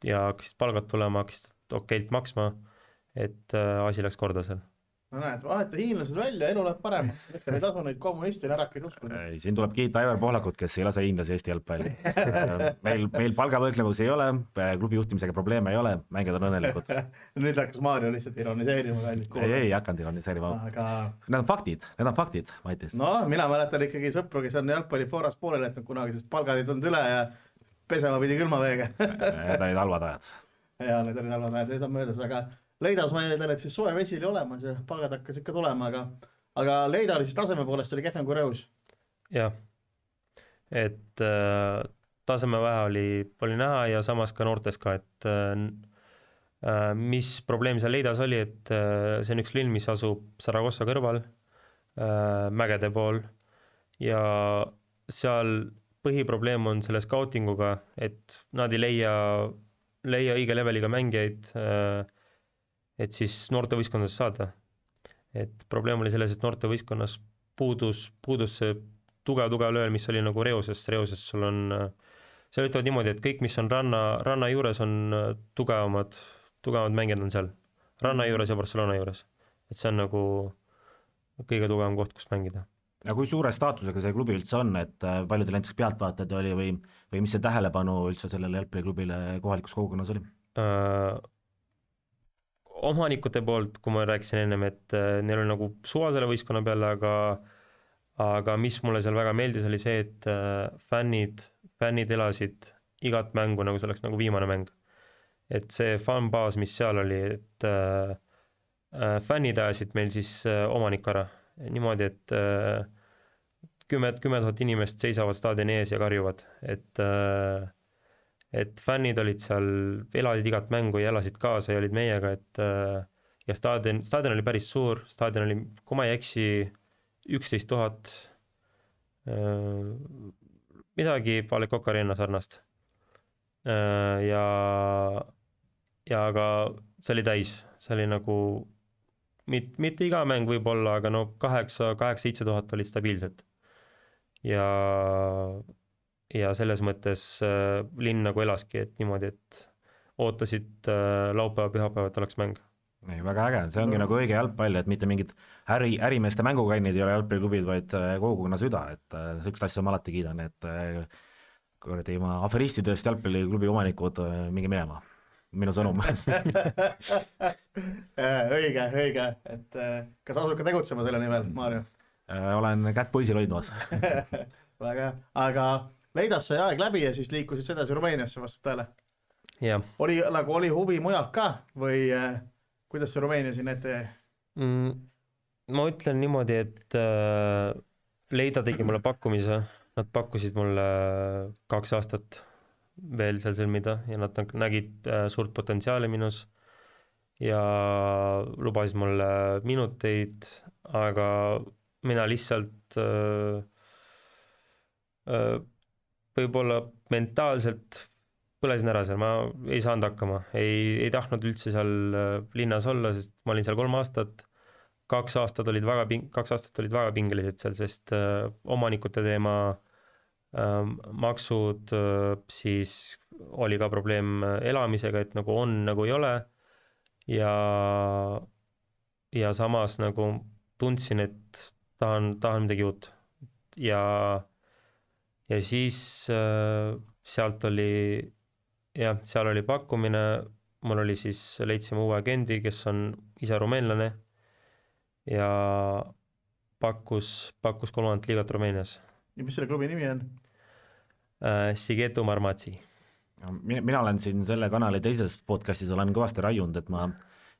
Ja hakkasid palgad tulema, hakkasid okeilt maksma, et asi läks korda seal. No näed, vaheta hiinlased välja, elu läheb paremaks. Ikka ei tasu neid kommunisti närakaid uskuda. Siin tuleb kiita Aivar Pohlakut, kes ei lase hiinlasi Eesti jalgpalli. meil palgavõlgnevusi ei ole, klubi juhtimisega probleeme ei ole, mängijad on õnnelikud. Nüüd hakkas Maarjo lihtsalt ironiseerima. Ei hakanud ironiseerima. Aga... Need on faktid, Matis. No, mina mäletan ikkagi sõpru, kes on jalgpallifooras pooleli jätnud kunagi, sest palgad ei tulnud üle ja pesema pidi külma veega. Need olid halvad ajad. Ja, need olid halvad ajad, need on möödas, aga Leidas ma eeldan, et siis soe vesi oli olemas ja palgad hakkas ikka tulema, aga Leida oli siis taseme poolest oli kehvem kui Reus. Jah, et taseme vähe oli näha ja samas ka noortes ka, et mis probleem seal Leidas oli, et see on üks linn, mis asub Saragossa kõrval, mägede pool ja seal põhiprobleem on selle scoutinguga, et nad ei leia õige leveliga mängijaid, et siis noortevõistkonnas saada. Et probleem oli selles, et noortevõistkonnas puudus see tugev lööl, mis oli nagu Reuses sul on, seal ütlevad niimoodi, et kõik, mis on ranna juures, on tugevamad mängijad on seal. Ranna juures ja Barcelona juures. Et see on nagu kõige tugevam koht, kus mängida. Ja kui suure staatusega see klubi üldse on, et paljudel näiteks pealtvaatajad oli või mis see tähelepanu üldse sellele jalgpalliklubile kohalikus kogukonnas oli? Omanikute poolt, kui ma rääkisin ennem, et neil oli nagu suva selle võistkonna peale, aga mis mulle seal väga meeldis, oli see, et fännid elasid igat mängu, nagu see oleks nagu viimane mäng. Et see fanbaas, mis seal oli, et fännid ajasid meil siis omanik ära. Niimoodi, et 10 000 inimest seisavad staadioni ees ja karjuvad, et fännid olid seal, elasid igat mängu ja elasid kaasa ja olid meiega, et ja staadion oli päris suur, staadion oli, kui ma ei eksi, 11 000, midagi Pale Coq Arena sarnast. Ja aga see oli täis, see oli nagu, mitte iga mäng võib olla, aga no 8-7 000 olid stabiilselt. Ja selles mõttes linn nagu elaski, et niimoodi, et ootasid laupäeva, pühapäeva, et oleks mäng. Ei, väga äge, see ongi nagu õige jalgpall, et mitte mingid ärimeeste mängukannid ei ole jalgpalliklubid, vaid kogukonna süda, et sellist asja ma alati kiidan, et aferistidest jalgpalliklubi omanikud mingi minema, minu sõnum. Õige, et kas asub ka tegutsema selle nimel, Maarjo? Olen kätt pulsil hoidmas. Väga, aga Leidas sai aeg läbi ja siis liikusid sedasi Rumeeniasse vastab tõele. Yeah. Oli huvi mujalt ka või kuidas see Rumeenia siin ette jäi? Ma ütlen niimoodi, et Leida tegi mulle pakkumise, nad pakkusid mulle 2 aastat veel seal sõlmida ja nad nägid suurt potentsiaali minus ja lubasid mulle minuteid, aga mina lihtsalt võib-olla mentaalselt põlesin ära seal, ma ei saanud hakkama, ei tahtnud üldse seal linnas olla, sest ma olin seal 3 aastat, 2 aastat olid väga pingelised seal, sest omanikute teema, maksud, siis oli ka probleem elamisega, et nagu on, nagu ei ole ja samas nagu tundsin, et tahan midagi uut ja siis seal oli pakkumine, mul oli siis, leidsime uue agendi, kes on ise rumeenlane ja pakkus 3. liigat Rumeenias. ja mis selle klubi nimi on? Sigetu Marmatsi. mina olen siin selle kanali teises podcastis olen kõvasti raiunud, et ma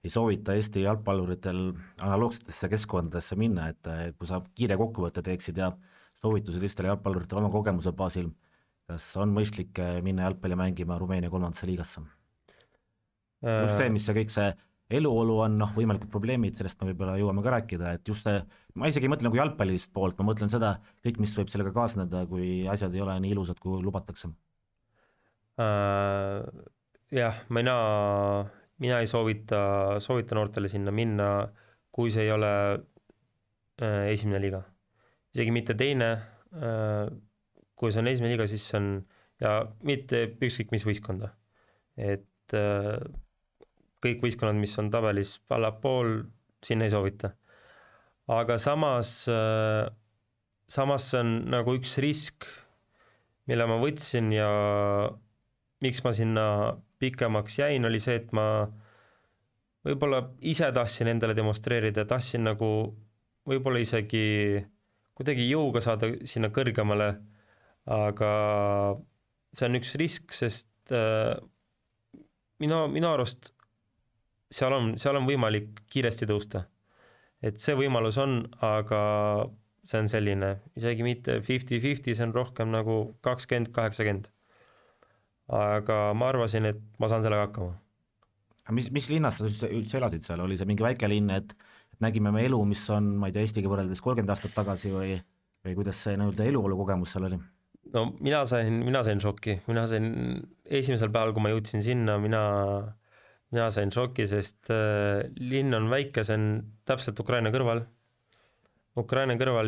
ei soovita Eesti jalgpalluritel analoogsetesse keskkondadesse minna, et kui sa kiire kokkuvõtte teeksid ja soovitusi teistele jalgpalluritele oma kogemuse baasil, kas on mõistlik minna jalgpalli mängima Rumeenia 3. liigasse? just see, mis see kõik see eluolu on, võimalikud probleemid, sellest me võib-olla jõuame ka rääkida, et just see, ma isegi ei mõtle nagu jalgpallist poolt, ma mõtlen seda kõik, mis võib sellega kaasneda, kui asjad ei ole nii ilusad, kui lubatakse. Jah, mina ei soovita noortele sinna minna, kui see ei ole esimene liiga. Isegi mitte teine, kui see on esimene liiga, siis see on, ja mitte ükskõik mis võistkonda. Et kõik võistkonnad, mis on tabelis allapool, sinna ei soovita. Aga samas see on nagu üks risk, mille ma võtsin ja miks ma sinna pikemaks jäin, oli see, et ma võib-olla ise tahtsin endale demonstreerida, tahtsin nagu võib-olla isegi kuidagi jõuga saada sinna kõrgemale, aga see on üks risk, sest minu arust seal on võimalik kiiresti tõusta. Et see võimalus on, aga see on selline, isegi mitte 50-50, see on rohkem nagu 20-80. Aga ma arvasin, et ma saan sellega hakkama. Mis linnas sa üldse elasid seal? Oli see mingi väike linn, et nägime me elu, mis on, ma ei tea, Eestiga võrreldes 30 aastat tagasi või kuidas see eluolu kogemus seal oli? No mina sain šoki. Mina sain esimesel päeval, kui ma jõudsin sinna, mina sain šoki, sest linn on väike, see on täpselt Ukraina kõrval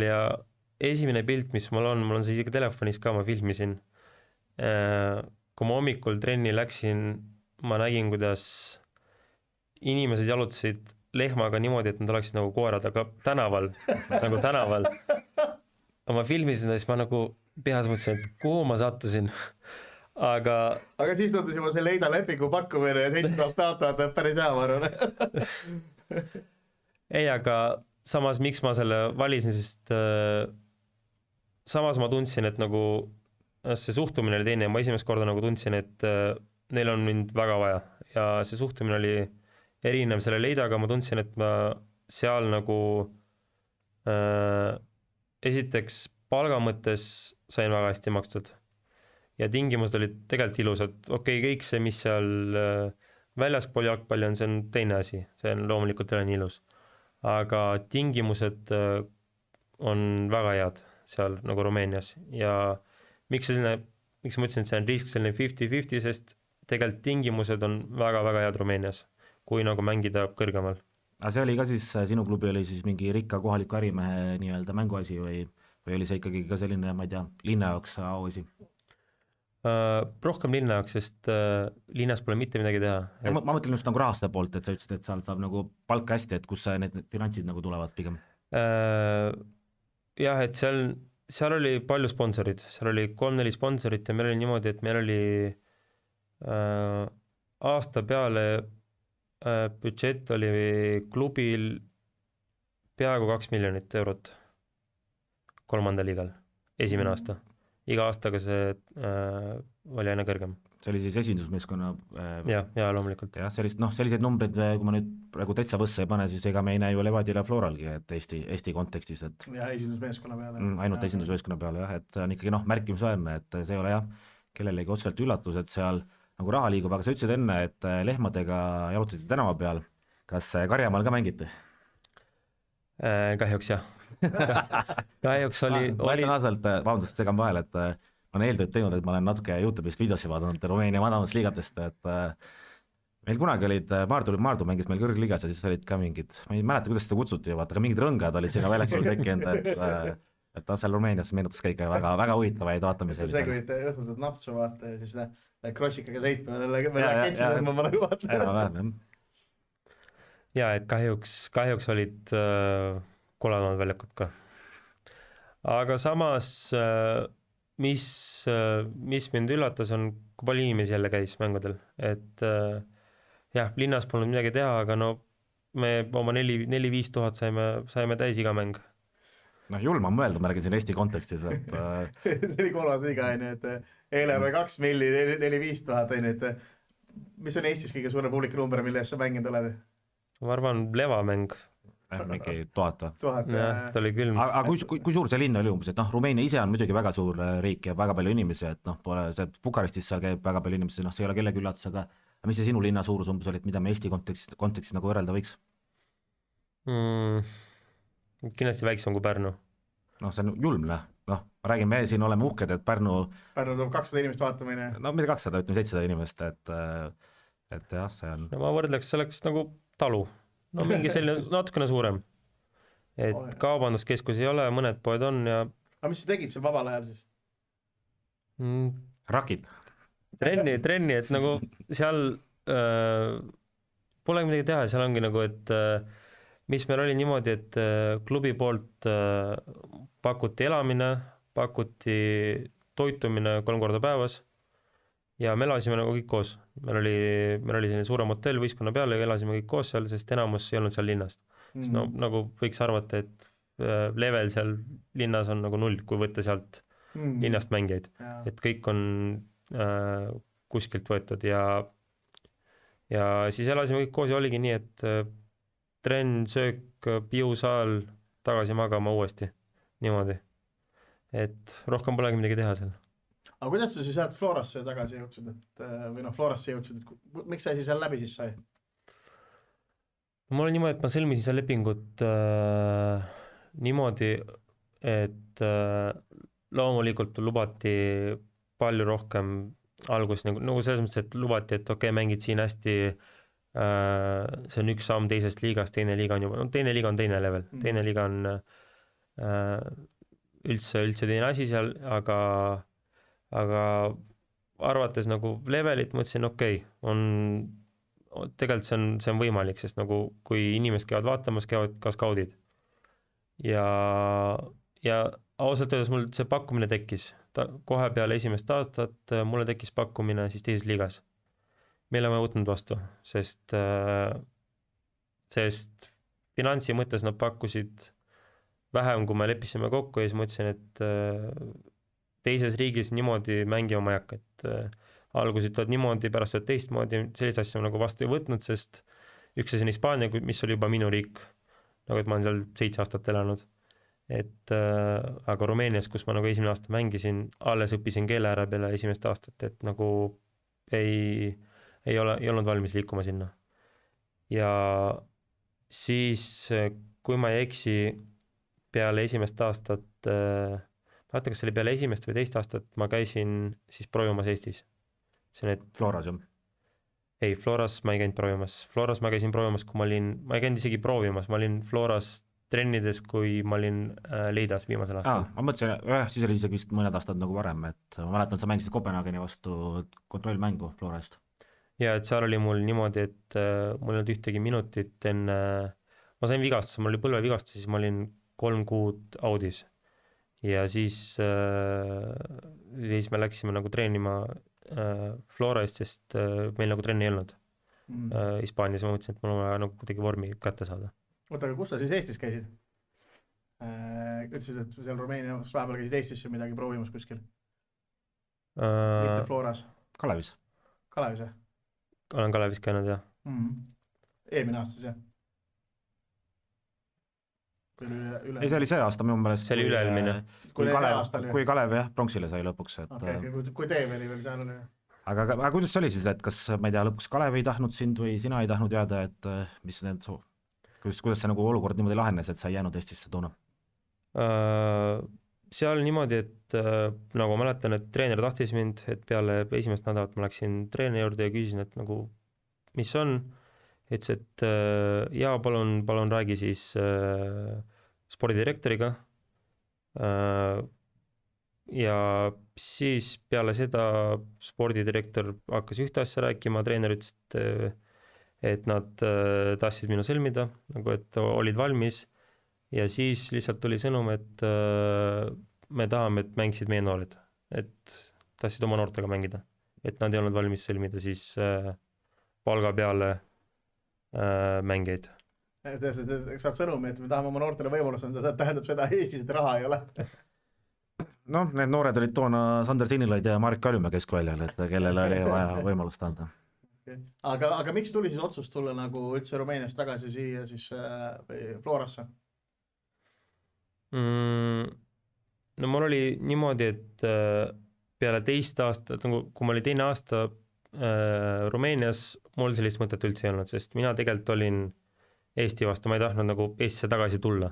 ja esimene pilt, mis mul on see isegi telefonis ka, ma filmisin. Kui ma hommikul trenni läksin, ma nägin, kuidas inimesed jalutasid lehmaga niimoodi, et nad oleksid nagu koerad, aga tänaval. Ma filmisin ja siis ma nagu peas mõtlesin, et kuhu ma sattusin. Aga siis tundus juba see Leida lepingu pakkumine ja 7 peatavat päris hea, ma arvan. Ei, aga samas miks ma selle valisin, sest samas ma tundsin, et nagu see suhtumine oli teine ja ma esimest korda nagu tundsin, et neil on mind väga vaja ja see suhtumine oli erinev selle Leidaga, ma tundsin, et ma seal nagu esiteks palga mõttes sain väga hästi makstud ja tingimused olid tegelikult ilusad. Okei, kõik see, mis seal väljaspool jalgpalli on, see on teine asi, see on loomulikult ei ole nii ilus, aga tingimused on väga head seal nagu Rumeenias ja miks ma ütlesin, et see on risk selline 50-50, sest tegelikult tingimused on väga-väga head Rumeenias, kui nagu mängida kõrgemal. Aga see oli ka siis, sinu klubi oli siis mingi rikka kohaliku ärimehe nii-öelda mänguasi või oli see ikkagi ka selline, ma ei tea, linna jaoks auasi? Rohkem linna jaoks, sest linnas pole mitte midagi teha. Et... Ma mõtlen just nagu rahastuse poolt, et sa ütlesid, et seal saab nagu palka hästi, et kus need finantsid nagu tulevad pigem? Jah, et seal oli palju sponsorid, seal oli 3-4 sponsorit ja meil oli niimoodi, et meil oli aasta peale budžett oli klubil peaaegu 2 miljonit eurot 3. liigal, esimene aasta. Iga aastaga see oli aina kõrgem. See oli siis esindusmeeskonna ja loomulikult. Jah, selliseid numbreid, kui ma nüüd praegu täitsa võssa ei pane, siis ega me ei näe ju Levadil ja Floralgi, et Eesti kontekstis, et ja esindusmeeskonna peale. Ainult esindusmeeskonna peale, jah, et see on ikkagi märkimisväärne, et see ei ole jah, kellelegi otseselt üllatus, et seal nagu raha liigub, aga sa ütlesid enne, et lehmadega jalutasid tänava peal. Kas Karjamaal ka mängiti? Kahjuks jah. Kahjuks oli... Ma ütlen aastalt, vabandust, segan vahel, et ma olen eeltööd teinud, et ma olen natuke YouTube'ist videosi vaadanud Rumeenia madalast liigatest, et meil kunagi olid, Maardu mängis meil kõrgliigas ja siis olid ka mingid, ma ei mäleta, kuidas seda kutsuti, vaata, aga mingid rõngad olid sinna väljakul tekkinud, et seal Rumeenias meenutas ka ikka väga huvitavaid vaatamisi. See kui õhtutad napsu vaata ja siis krossikaga sõitma, ketsi ma pole vaata. Ja, et kahjuks olid kolemad väljakud ka. Aga samas mis mind üllatas on, kui palju inimesi jälle käis mängudel, et jah, linnas polnud midagi teha, aga me oma 4-5 tuhat saime täis iga mäng. noh, julm on mõelda, ma räägin siin Eesti kontekstis, et see oli kolmas liiga, onju, et eelarve 2 milli, 4-5 tuhat, onju, et mis on Eestis kõige suurem publikunumber, mille eest sa mänginud oled? ma arvan, Leva mäng. mingi 1000 või? 1000. jah, ta oli külm. aga kui suur see linn oli umbes, et noh, Rumeenia ise on muidugi väga suur riik ja väga palju inimesi, et noh, pole see Bukarestis seal käib väga palju inimesi, noh, see ei ole kellegi üllatus, aga mis see sinu linna suurus umbes oli, et mida me Eesti kontekstis nagu võrrelda võiks? Kindlasti väiksem kui Pärnu. noh, see on julm, noh, ma räägin, me siin oleme uhked, et Pärnu tuleb 200 inimest vaatama, onju. no mitte 200, ütleme 700 inimest, et jah, see on no ma võrdleks, see oleks nagu talu, no mingi selline natukene suurem, et kaubanduskeskus ei ole, mõned poed on ja aga mis sa tegid seal vabal ajal siis? rakid. trenni, et nagu seal pole midagi teha, seal ongi nagu, et mis meil oli niimoodi, et klubi poolt pakuti elamine, pakuti toitumine 3 korda päevas ja me elasime nagu kõik koos. Meil oli selline suurem hotell võistkonna peal ja elasime kõik koos seal, sest enamus ei olnud seal linnast. Sest no nagu võiks arvata, et level seal linnas on nagu 0, kui võtta sealt linnast mängijaid. Et kõik on kuskilt võetud ja siis elasime kõik koos ja oligi nii, et trenn, söök, piusaal, tagasi magama uuesti, niimoodi. Et rohkem polegi midagi teha seal. aga kuidas sa siis sealt Florasse tagasi jõudsid, või noh, Florasse jõudsid, et miks sa seal läbi siis sai? Mul oli niimoodi, et ma sõlmisin seal lepingut niimoodi, et loomulikult lubati palju rohkem alguses, nagu selles mõttes, et lubati, et okei, mängid siin hästi, see on üks samm teisest liigast, teine liiga on juba, no teine liiga on teine level, teine liiga on üldse teine asi seal, aga arvates nagu levelit, mõtlesin, okei, tegelikult see on võimalik, sest nagu kui inimesed käivad vaatamas, käivad ka skaudid. Ja ausalt öeldes mul see pakkumine tekkis. Kohe peale esimest aastat mulle tekkis pakkumine siis teises liigas. Meile ma ei võtnud vastu, sest finantsi mõttes nad pakkusid vähem, kui me leppisime kokku ja siis mõtlesin, et teises riigis niimoodi mängima ma ei hakka, et algus ütlevad niimoodi, pärast ütlevad teistmoodi, sellist asja ma nagu vastu ei võtnud, sest üks asi on Hispaania, mis oli juba minu riik, nagu et ma olen seal 7 aastat elanud, et aga Rumeenias, kus ma nagu esimene aasta mängisin, alles õppisin keele ära peale esimest aastat, et nagu ei olnud valmis liikuma sinna. Ja siis, kui ma ei eksi, peale esimest aastat, ma vaatan, kas see oli peale esimest või teist aastat, ma käisin siis proovimas Eestis. Floras ju? Ei, Floras ma ei käinud proovimas. Floras ma käisin proovimas, kui ma ei käinud isegi proovimas, ma olin Floras trennides, kui ma olin Leidas viimasel aastal. Ma mõtlesin, siis oli isegi vist mõned aastad nagu varem, et ma mäletan, sa mängisid Kopenhaageni vastu kontrollmängu Florast. Ja et seal oli mul niimoodi, et mul ei olnud ühtegi minutit enne, ma sain vigastuse, mul oli põlvevigastus, siis ma olin 3 kuud audis. Ja siis me läksime nagu treenima Flora eest, sest meil nagu trenni ei olnud Hispaanias, ma mõtlesin, et mul on vaja nagu kuidagi vormi kätte saada. Oota, aga kus sa siis Eestis käisid? Ütlesid, et seal Rumeenias vahepeal käisid Eestis midagi proovimas kuskil? Mitte Floras? Kalevis. Kalevis, jah? Olen Kalevis käinud, jah. Eelmine aasta, jah? Ei, see oli see aasta minu meelest. See oli üle-eelmine. Kui Kalev jah, pronksile sai lõpuks. Kui teeme oli veel seal oli. Aga kuidas see oli siis, et kas, ma ei tea, lõpuks Kalev ei tahtnud sind või sina ei tahtnud jääda, et mis need kuidas see nagu olukord niimoodi lahenes, et sa ei jäänud Eestisse toona? Seal niimoodi, et nagu ma mäletan, et treener tahtis mind, et peale esimest nädalat ma läksin treeneri juurde ja küsisin, et nagu, mis on, ütles, et jaa, palun räägi siis spordidirektoriga. Ja siis peale seda spordidirektor hakkas ühte asja rääkima, treener ütles, et nad tahtsid minu sõlmida, nagu et olid valmis ja siis lihtsalt tuli sõnum, et me tahame, et mängisid meie noored, et tahtsid oma noortega mängida, et nad ei olnud valmis sõlmida siis palga peale mängijaid. saab sõnumi, et me tahame oma noortele võimalust anda, tähendab seda Eestis, et raha ei ole. noh, need noored olid toona Sander Sinilaid ja Marek Kaljumäe keskväljal, et kellele oli vaja võimalust anda. Aga miks tuli siis otsus tulla nagu üldse Rumeeniast tagasi siia siis Florasse? No mul oli niimoodi, et peale teist aastat, kui ma oli teine aasta Rumeenias, mul sellist mõtet üldse ei olnud, sest mina tegelikult olin Eesti vastu, ma ei tahtnud nagu Eestisse tagasi tulla,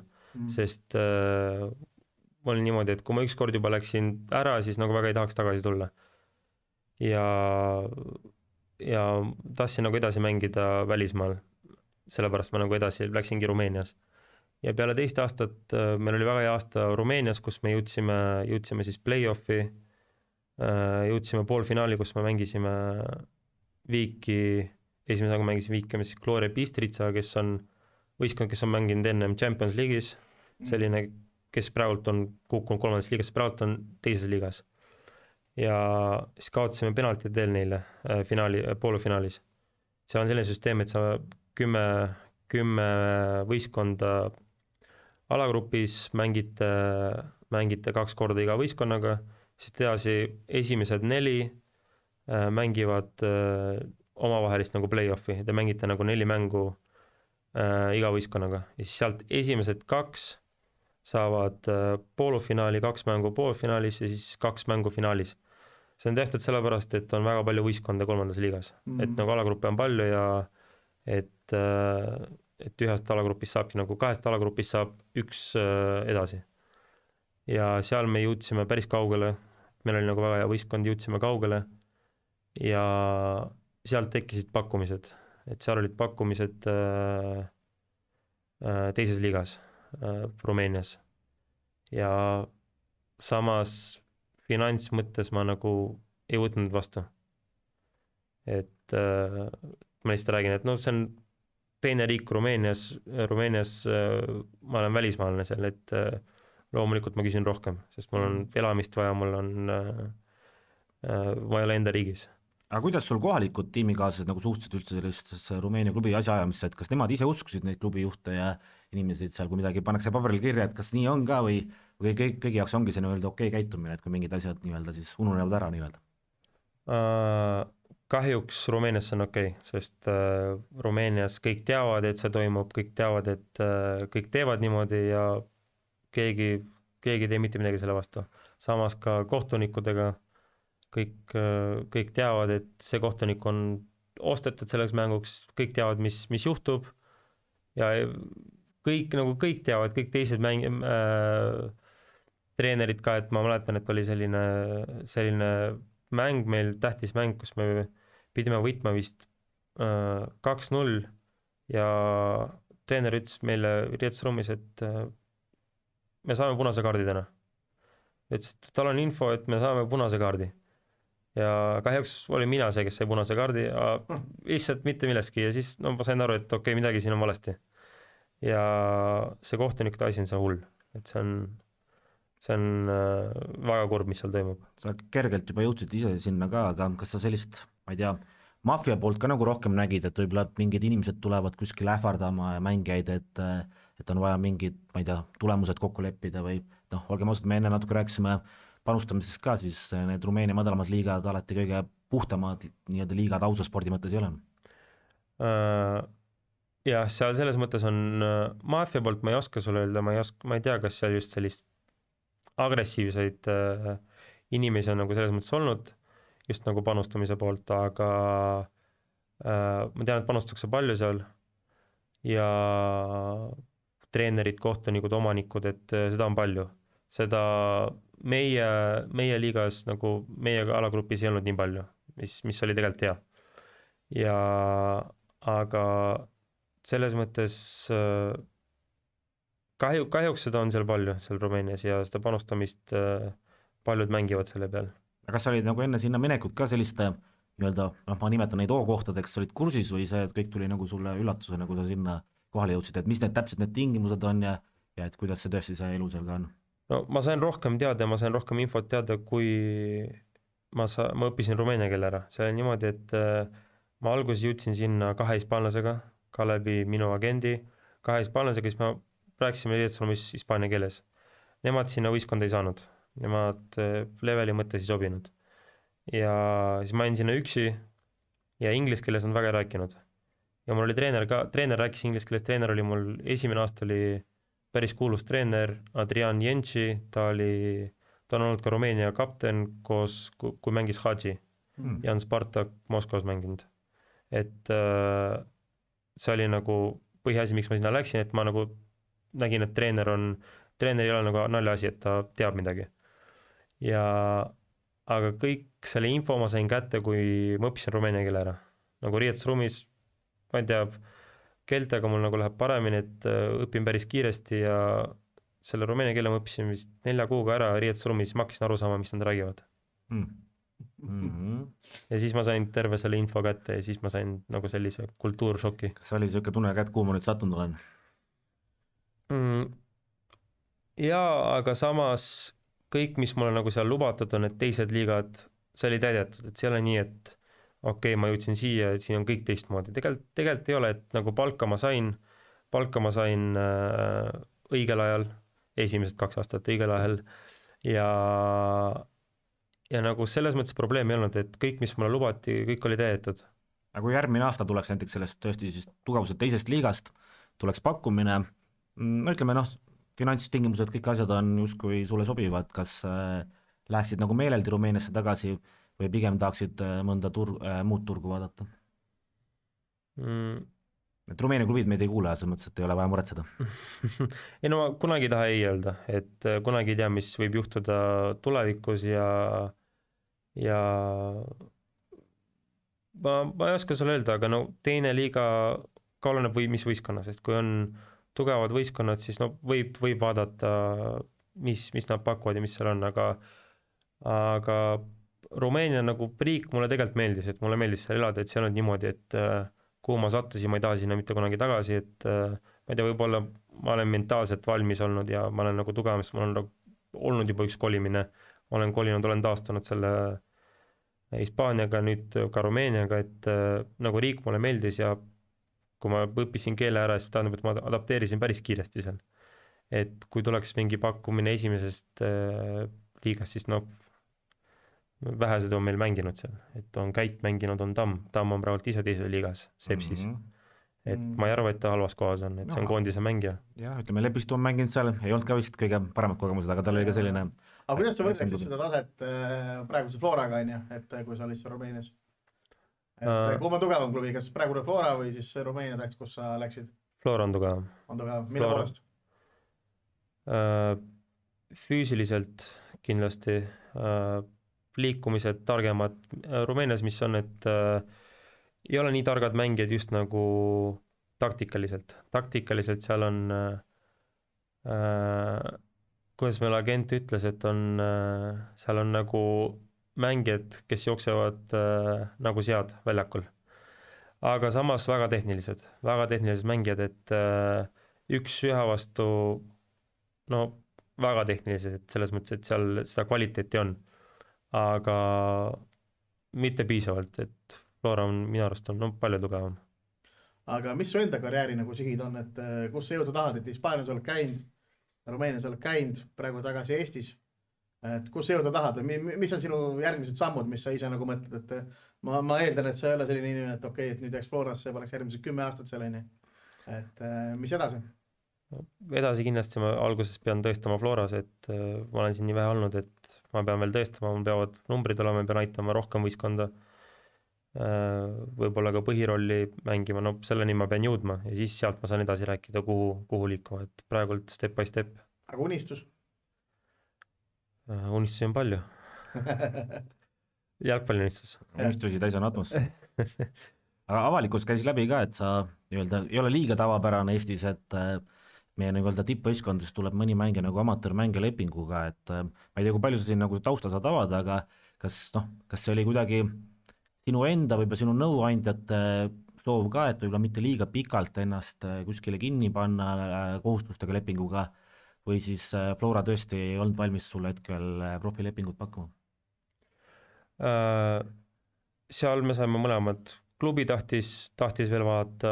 sest mul oli niimoodi, et kui ma ükskord juba läksin ära, siis nagu väga ei tahaks tagasi tulla. Ja tahtsin nagu edasi mängida välismaal, sellepärast ma nagu edasi läksingi Rumeenias. Ja peale teist aastat meil oli väga hea aasta Rumeenias, kus me jõudsime siis play-offi, jõudsime poolfinaali, kus me mängisime Viiki, esimese aega mängisime Viiki, siis Gloria Bistrica, kes on võistkond, kes on mänginud ennem Champions League'is, selline, kes praegult on kukkunud 3. liigas, praegult on 2. liigas. Ja siis kaotasime penalti teel neile poolfinaalis. See on selline süsteem, et sa 10 võistkonda alagrupis mängite 2 korda iga võistkonnaga, siis edasi esimesed 4 mängivad omavahelist nagu play-offi, te mängite nagu 4 mängu iga võistkonnaga ja siis sealt esimesed 2 saavad poolfinaali, 2 mängu poolfinaalis ja siis 2 mängu finaalis. See on tehtud sellepärast, et on väga palju võistkonda 3. liigas, et nagu alagruppe on palju ja et ühest alagrupist saabki nagu 2 alagrupist saab 1 edasi. Ja seal me jõudsime päris kaugele, meil oli nagu väga hea võistkond, jõudsime kaugele ja sealt tekkisid pakkumised, et seal olid pakkumised 2. liigas Rumeenias ja samas finantsmõttes ma nagu ei võtnud vastu. Et ma lihtsalt räägin, et see on teine riik Rumeenias ma olen välismaalane seal, et loomulikult ma küsin rohkem, sest mul on elamist vaja, ma ei ole enda riigis. Aga kuidas sul kohalikud tiimikaaslased nagu suhtsid üldse sellistesse Rumeenia klubi asjaajamisse, et kas nemad ise uskusid neid klubijuhte ja inimesed seal, kui midagi pannakse paberil kirja, et kas nii on ka või kõigi jaoks ongi see nii-öelda okei käitumine, et kui mingid asjad nii-öelda siis ununevad ära nii-öelda? Kahjuks Rumeenias on okei, sest Rumeenias kõik teavad, et see toimub, kõik teavad, et kõik teevad niimoodi ja keegi ei tee mitte midagi selle vastu. Samas ka kohtunikudega kõik teavad, et see kohtunik on ostetud selleks mänguks, kõik teavad, mis juhtub ja kõik teavad, kõik teised treenerid ka, et ma mäletan, et oli selline mäng meil, tähtis mäng, kus me pidime võitma vist 2-0 ja treener ütles meile riietusruumis, et me saame punase kaardi täna. Ütles, et tal on info, et me saame punase kaardi. Ja kahjuks oli mina see, kes sai punase kaardi, lihtsalt mitte millestki ja siis ma sain aru, et okei, midagi siin on valesti. Ja see kohtunik asi on see hull, et see on väga kurb, mis seal toimub. Sa kergelt juba jõudsid ise sinna ka, aga kas sa sellist, ma ei tea, maffia poolt ka nagu rohkem nägid, et võib-olla mingid inimesed tulevad kuskil ähvardama ja mängijaid, et on vaja mingid, ma ei tea, tulemused kokku leppida või olgem ausad, me enne natuke rääkisime panustamisest ka, siis need Rumeenia madalamad liigad alati kõige puhtamad nii-öelda liigad ausa spordi mõttes ei ole. Jah, seal selles mõttes on maffia poolt ma ei oska sulle öelda, ma ei tea, kas seal just sellist agressiivseid inimesi on nagu selles mõttes olnud, just nagu panustamise poolt, aga ma tean, et panustatakse palju seal ja treenerid, kohtunikud, omanikud, et seda on palju. Seda meie liigas nagu meie alagrupis ei olnud nii palju, mis oli tegelikult hea. Ja aga selles mõttes kahjuks seda on seal palju, seal Rumeenias ja seda panustamist paljud mängivad selle peal. Aga kas sa olid nagu enne sinna minekut ka selliste nii-öelda, ma nimetan neid O-kohtadeks, sa olid kursis või see, et kõik tuli nagu sulle üllatuse, nagu sa sinna kohale jõudsid, et mis täpselt need tingimused on ja et kuidas see tõesti see elu seal ka on? No ma sain rohkem teada ja ma sain rohkem infot teada, kui ma õppisin rumeenia keele ära. See oli niimoodi, et ma alguses jõudsin sinna 2 hispaanlasega, ka läbi minu agendi, 2 hispaanlasega, siis me rääkisime riietusruumis hispaania keeles. Nemad sinna võistkonda ei saanud, nemad leveli mõttes ei sobinud. Ja siis ma jäin sinna üksi ja inglise keeles on väga rääkinud. Ja mul oli treener ka, treener rääkis inglise keeles, treener oli mul, esimene aasta oli päris kuulus treener Adrian Jenci, ta on olnud ka Rumeenia kapten koos, kui mängis Hadži ja on Spartak Moskvas mänginud. Et see oli nagu põhiasi, miks ma sinna läksin, et ma nagu nägin, et treener ei ole nagu naljaasi, et ta teab midagi. Aga kõik selle info ma sain kätte, kui ma õppisin rumeenia keele ära. Nagu riietusruumis, ma ei tea, keeltega mul nagu läheb paremini, et õpin päris kiiresti ja selle rumeenia keele ma õppisin vist 4 kuuga ära riietusruumis, ma hakkasin aru saama, mis nad räägivad. Ja siis ma sain terve selle info kätte ja siis ma sain nagu sellise kultuuršoki. Kas oli selline tunne kätt, kuhu ma nüüd sattunud olen? Jaa, aga samas kõik, mis mulle nagu seal lubatud on, et teised liigad, see oli täidetud, et see ei ole nii, et okei, ma jõudsin siia, et siin on kõik teistmoodi. Tegelikult ei ole, et nagu palka ma sain õigel ajal, esimesed 2 aastat õigel ajal ja nagu selles mõttes probleemi ei olnud, et kõik, mis mulle lubati, kõik oli täidetud. Aga kui järgmine aasta tuleks näiteks sellest tõesti siis tugevuse teisest liigast, tuleks pakkumine, no ütleme finantstingimused, kõik asjad on justkui sulle sobivad, kas läheksid nagu meeleldi Rumeeniasse tagasi või pigem tahaksid mõnda muud turgu vaadata? Et Rumeenia klubid meid ei kuule, selles mõttes, et ei ole vaja muretseda. Ei no ma kunagi ei taha ei öelda, et kunagi ei tea, mis võib juhtuda tulevikus ja ma ei oska sulle öelda, aga no teine liiga ka oleneb või mis võistkonnas, sest kui on tugevad võistkonnad, siis no võib vaadata, mis nad pakuvad ja mis seal on, aga Rumeenia nagu riik mulle tegelikult meeldis, et mulle meeldis seal elada, et see on niimoodi, et kuhu ma sattusin, ma ei taha sinna mitte kunagi tagasi, et ma ei tea, võib-olla ma olen mentaalselt valmis olnud ja ma olen nagu tugevam, sest mul on nagu olnud juba üks kolimine, ma olen kolinud, olen taastanud selle Hispaaniaga, nüüd ka Rumeeniaga, et nagu riik mulle meeldis ja kui ma õppisin keele ära, siis tähendab, et ma adapteerisin päris kiiresti seal. Et kui tuleks mingi pakkumine esimesest liigast, siis no vähesed on meil mänginud seal. Et on Käit mänginud, on Tamm on praegu ise teises liigas, Sepsis. Et ma ei arva, et ta halvas kohas on, et see on koondise mängija. Jah, ütleme, Lepistu on mänginud seal, ei olnud ka vist kõige paremad kogemused, aga tal oli ka selline... Aga kuidas sa võtleksid seda taset praeguse Floraga, et kui sa olid Rumeenias? Kuhu on tugevam klubi, kas praegune Flora või siis Rumeenia tähtis, kus sa läksid? Flora on tugevam. On tugevam, mille poolest? Füüsiliselt kindlasti, liikumised targemad Rumeenias, mis on, et ei ole nii targad mängijad just nagu taktikaliselt seal on kuidas meil agent ütles, et seal on nagu mängijad, kes jooksevad nagu sead väljakul. Aga samas väga tehnilised mängijad, et üks ühe vastu no väga tehnilised, selles mõttes, et seal seda kvaliteeti on. Aga mitte piisavalt, et Flora on minu arust on palju tugevam. Aga mis su enda karjääri nagu sihid on, et kus sa jõuda tahad, et Hispaanias oled käinud, Rumeenias oled käinud, praegu tagasi Eestis, et kus sa jõuda tahad või mis on sinu järgmised sammud, mis sa ise nagu mõtled, et ma eeldan, et sa ei ole selline inimene, et okei, et nüüd jääks Florasse, paneks järgmised 10 aastat selleni, et mis edasi? Edasi kindlasti ma alguses pean tõestama Floras, et ma olen siin nii vähe olnud, et ma pean veel tõestama, mul peavad numbrid olema, pean aitama rohkem võistkonda, võib-olla ka põhirolli mängima, no selleni ma pean jõudma ja siis sealt ma saan edasi rääkida, kuhu liikuma, et praegult step by step. Aga unistus? Unistusi on palju. Jalgpalliunistus. Unistusi täis on atmosfäär. Aga avalikkus käis läbi ka, et sa ei ole liiga tavapärane Eestis, et meie tippvõistkondades tuleb mõni mängija nagu amatöörmängija lepinguga, et ma ei tea, kui palju sa siin nagu tausta saad avada, aga kas see oli kuidagi sinu enda või sinu nõuandjate soov ka, et võib-olla mitte liiga pikalt ennast kuskile kinni panna kohustustega lepinguga või siis Flora tõesti ei olnud valmis sulle hetkel profilepingut pakkuma? Seal me saime mõlemad. Klubi tahtis veel vaadata,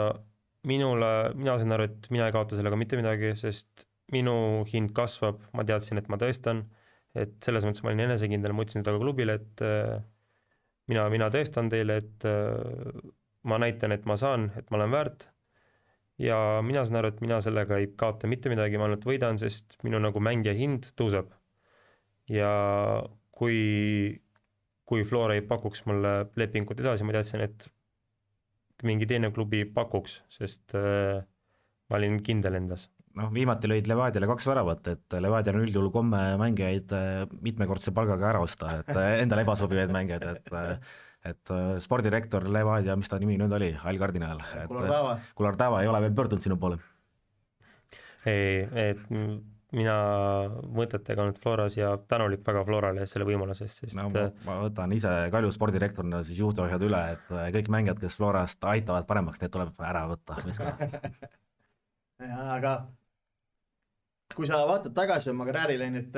mina sain aru, et mina ei kaota sellega mitte midagi, sest minu hind kasvab, ma teadsin, et ma tõestan, et selles mõttes ma olin enesekindel, ma ütlesin seda ka klubile, et mina tõestan teile, et ma näitan, et ma saan, et ma olen väärt ja mina saan aru, et mina sellega ei kaota mitte midagi, ma ainult võidan, sest minu nagu mängija hind tõuseb. Ja kui Flora ei pakuks mulle lepingut edasi, ma teadsin, et mingi teine klubi pakuks, sest ma olin kindel endas. noh, viimati lõid Levadiale 2 väravat, et Levadial on üldjuhul komme mängijaid mitmekordse palgaga ära osta, et endale ebasobivaid mängijaid, et spordirektor Levadia, mis ta nimi nüüd oli, Al Kardinal, Kulardava ei ole veel pöördunud sinu poole. Ei, et mina mõtetega olnud Floras ja tänulik väga Florale selle võimalusest, sest no, ma võtan ise Kalju spordirektorina siis juhtohjad üle, et kõik mängijad, kes Florast aitavad paremaks, need tuleb ära võtta. Aga kui sa vaatad tagasi oma karjäärile, et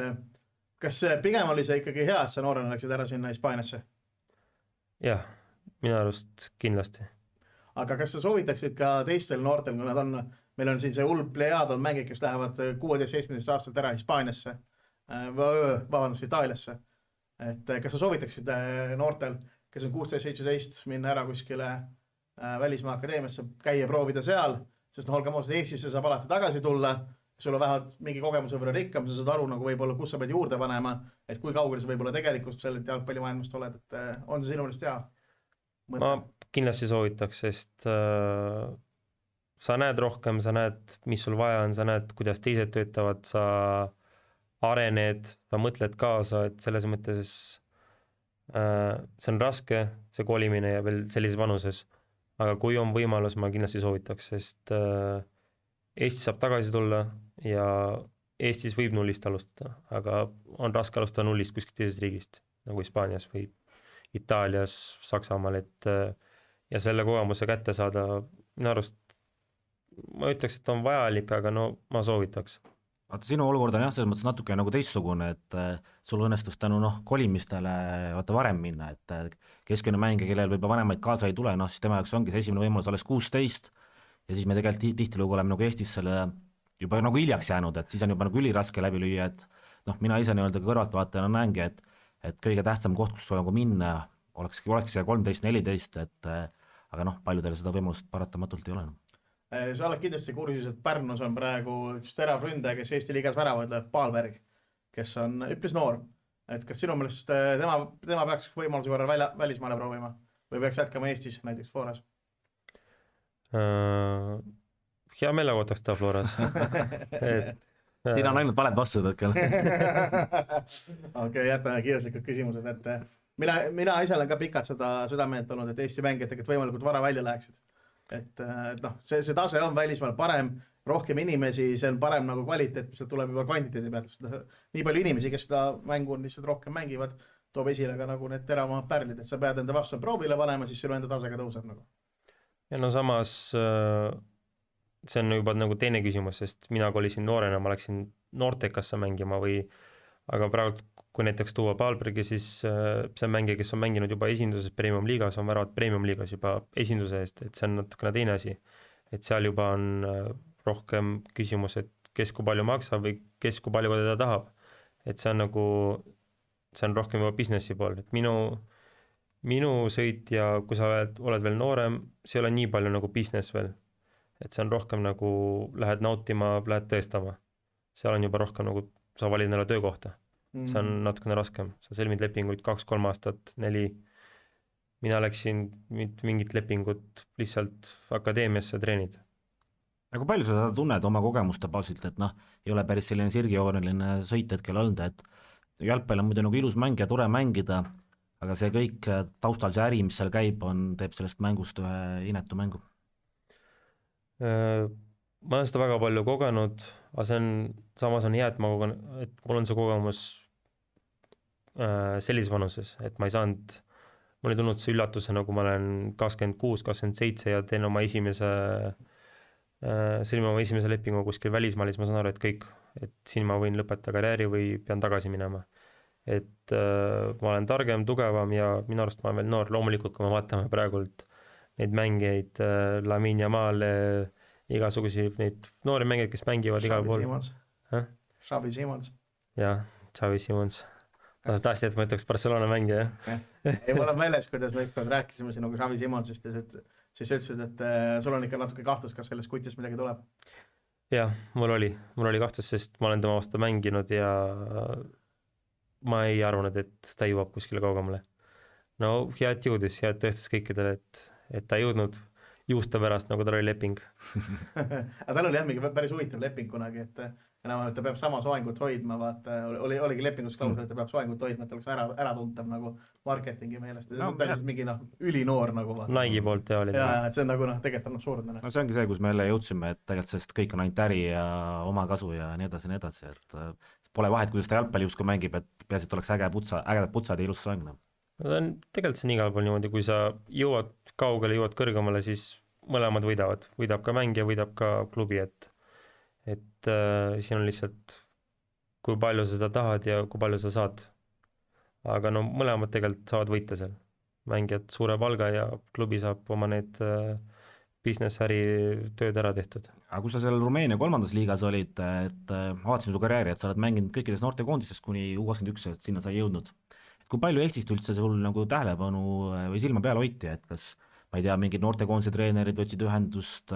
kas pigem oli see ikkagi hea, et sa noorena läksid ära sinna Hispaaniasse? Jah, minu arust kindlasti. Aga kas sa soovitaksid ka teistel noortel, kui nad on, meil on siin see hull plejaad on mängid, kes lähevad 16-17 aastat ära Hispaaniasse, Itaaliasse, et kas sa soovitaksid noortel, kes on 16-17, minna ära kuskile välismaa akadeemiasse, käia proovida seal, sest olgem ausad, Eestisse saab alati tagasi tulla, sul on vähemalt mingi kogemuse võrra rikkam, sa saad aru nagu võib-olla, kus sa pead juurde panema, et kui kaugel sa võib-olla tegelikult sellest jalgpallimaailmast oled, et on see sinu meelest hea mõte? Ma kindlasti soovitaks, sest sa näed rohkem, sa näed, mis sul vaja on, sa näed, kuidas teised töötavad, sa arened, sa mõtled kaasa, et selles mõttes see on raske, see kolimine ja veel sellises vanuses, aga kui on võimalus, ma kindlasti soovitaks, sest Eesti saab tagasi tulla ja Eestis võib nullist alustada, aga on raske alustada nullist kuskilt teisest riigist, nagu Hispaanias või Itaalias, Saksamaal, et ja selle kogemuse kätte saada, minu arust ma ütleks, et on vajalik, aga no ma soovitaks. Vaata, sinu olukord on jah, selles mõttes natuke nagu teistsugune, et sul õnnestus tänu kolimistele varem minna, et keskmine mängija, kellel võib vanemaid kaasa ei tule, siis tema jaoks ongi see esimene võimalus alles 16 ja siis me tegelikult tihtilugu oleme nagu Eestis selle juba nagu hiljaks jäänud, et siis on juba nagu üliraske läbi lüüa, et mina ise nii-öelda kõrvaltvaatajana näengi, et kõige tähtsam koht, kus nagu minna, oleks 13-14, et aga paljudel seda võimalust paratamatult ei ole. Sa oled kindlasti kursis, et Pärnus on praegu üks terav ründaja, kes Eesti liigas väravad lööb, Paalberg, kes on üpris noor. Et kas sinu meelest tema peaks võimaluse korral välismaale proovima või peaks jätkama Eestis näiteks Floras? Hea meelega võtaks ta Floras. Siin on ainult valed vastused hetkel. Okei, jätame kiiruslikud küsimused, et mina ise olen ka pikalt seda meelt olnud, et Eesti mängijad tegelikult võimalikult vara välja läheksid. Et see tase on välismaal parem, rohkem inimesi, see on parem nagu kvaliteet, mis tuleb juba kvantiteedi pealt. Nii palju inimesi, kes seda mängu on lihtsalt rohkem mängivad, toob esile ka nagu need teravamad pärlid, et sa pead enda vastu proovile panema, siis sinu enda tasega tõuseb nagu. Ja no samas see on juba nagu teine küsimus, sest mina kolisin noorena, ma läksin noortekasse mängima aga praegu kui näiteks tuua Paalbergi, siis see mängija, kes on mänginud juba esinduses Premium liigas, on väravad Premium liigas juba esinduse eest, et see on natukene teine asi. Et seal juba on rohkem küsimus, et kes kui palju maksab või kes kui palju teda tahab. Et see on rohkem juba businessi pool, et minu sõit ja kui sa oled veel noorem, see ei ole nii palju nagu business veel. Et see on rohkem nagu lähed nautima, lähed tõestama. Seal on juba rohkem nagu sa valid neile töökohta. See on natukene raskem. Sa sõlmid lepinguid 2-3 aastat, 4. Mina läksin mingit lepingut lihtsalt akadeemiasse treenid. Aga palju sa seda tunned oma kogemuste baasilt, et ei ole päris selline sirgjooneline sõit hetkel olnud, et jalgpall on muidu nagu ilus mäng ja tore mängida, aga see kõik taustal see äri, mis seal käib, teeb sellest mängust ühe inetu mängu. Ma olen seda väga palju kogenud, aga samas on hea, et mul on see kogemus sellises vanuses, et ma ei saanud, mul ei tulnud see üllatusena, kui ma olen 26, 27 ja teen oma esimese lepingu kuskil välismaal, siis ma saan aru, et kõik, et siin ma võin lõpetada karjääri või pean tagasi minema. Et ma olen targem, tugevam ja minu arust ma olen veel noor, loomulikult kui me vaatame praegult neid mängijaid Lamine Yamal, igasuguseid neid noori mängijaid, kes mängivad igal pool. Xavi Simons. Jah, Xavi Simons. Tahtsid, et ma ütleks Barcelona mängija, jah? Ei, mul on meeles, kuidas me ükskord rääkisime sinuga Xavi Simonsist ja siis ütlesid, et sul on ikka natuke kahtlus, kas sellest kutist midagi tuleb. Jah, mul oli kahtlus, sest ma olen tema vastu mänginud ja ma ei arvanud, et ta jõuab kuskile kaugemale. No head jõudis, head tõestas kõikidele, et ta jõudnud juusta pärast, nagu tal oli leping. Aga tal oli jah mingi päris huvitav leping kunagi, et enam, et ta peab sama soengut hoidma, vaata, oligi lepingus klausel, et ta peab soengut hoidma, et oleks ära tuntav nagu marketingi meelest. Ta oli mingi ülinoor nagu. Nike'i poolt ja oli. Ja, et see on nagu tegelikult on suurendane. No see ongi see, kus me jälle jõudsime, et tegelikult sellest kõik on ainult äri ja oma kasu ja nii edasi, et pole vahet, kuidas ta jalgpalli justkui mängib, et peaasi, et oleks ägedad putsad ja ilus soeng. Tegelikult see on igal pool niimoodi, kui sa jõuad kaugele, jõuad kõrgemale, siis mõlemad võidavad. Võidab ka mängija, võidab ka klubi, et siin on lihtsalt, kui palju sa seda tahad ja kui palju sa saad. Aga no mõlemad tegelikult saavad võita seal. Mängijad suure palga ja klubi saab oma need business-äri tööd ära tehtud. Aga kui sa seal Rumeenia 3. liigas olid, et vaatasin su karjääri, et sa oled mänginud kõikides noortekoondistes kuni U21, et sinna sai jõudnud. Kui palju Eestist üldse sul nagu tähelepanu või silma peal hoiti, et kas, ma ei tea, mingid noortekoondise treenerid võtsid ühendust,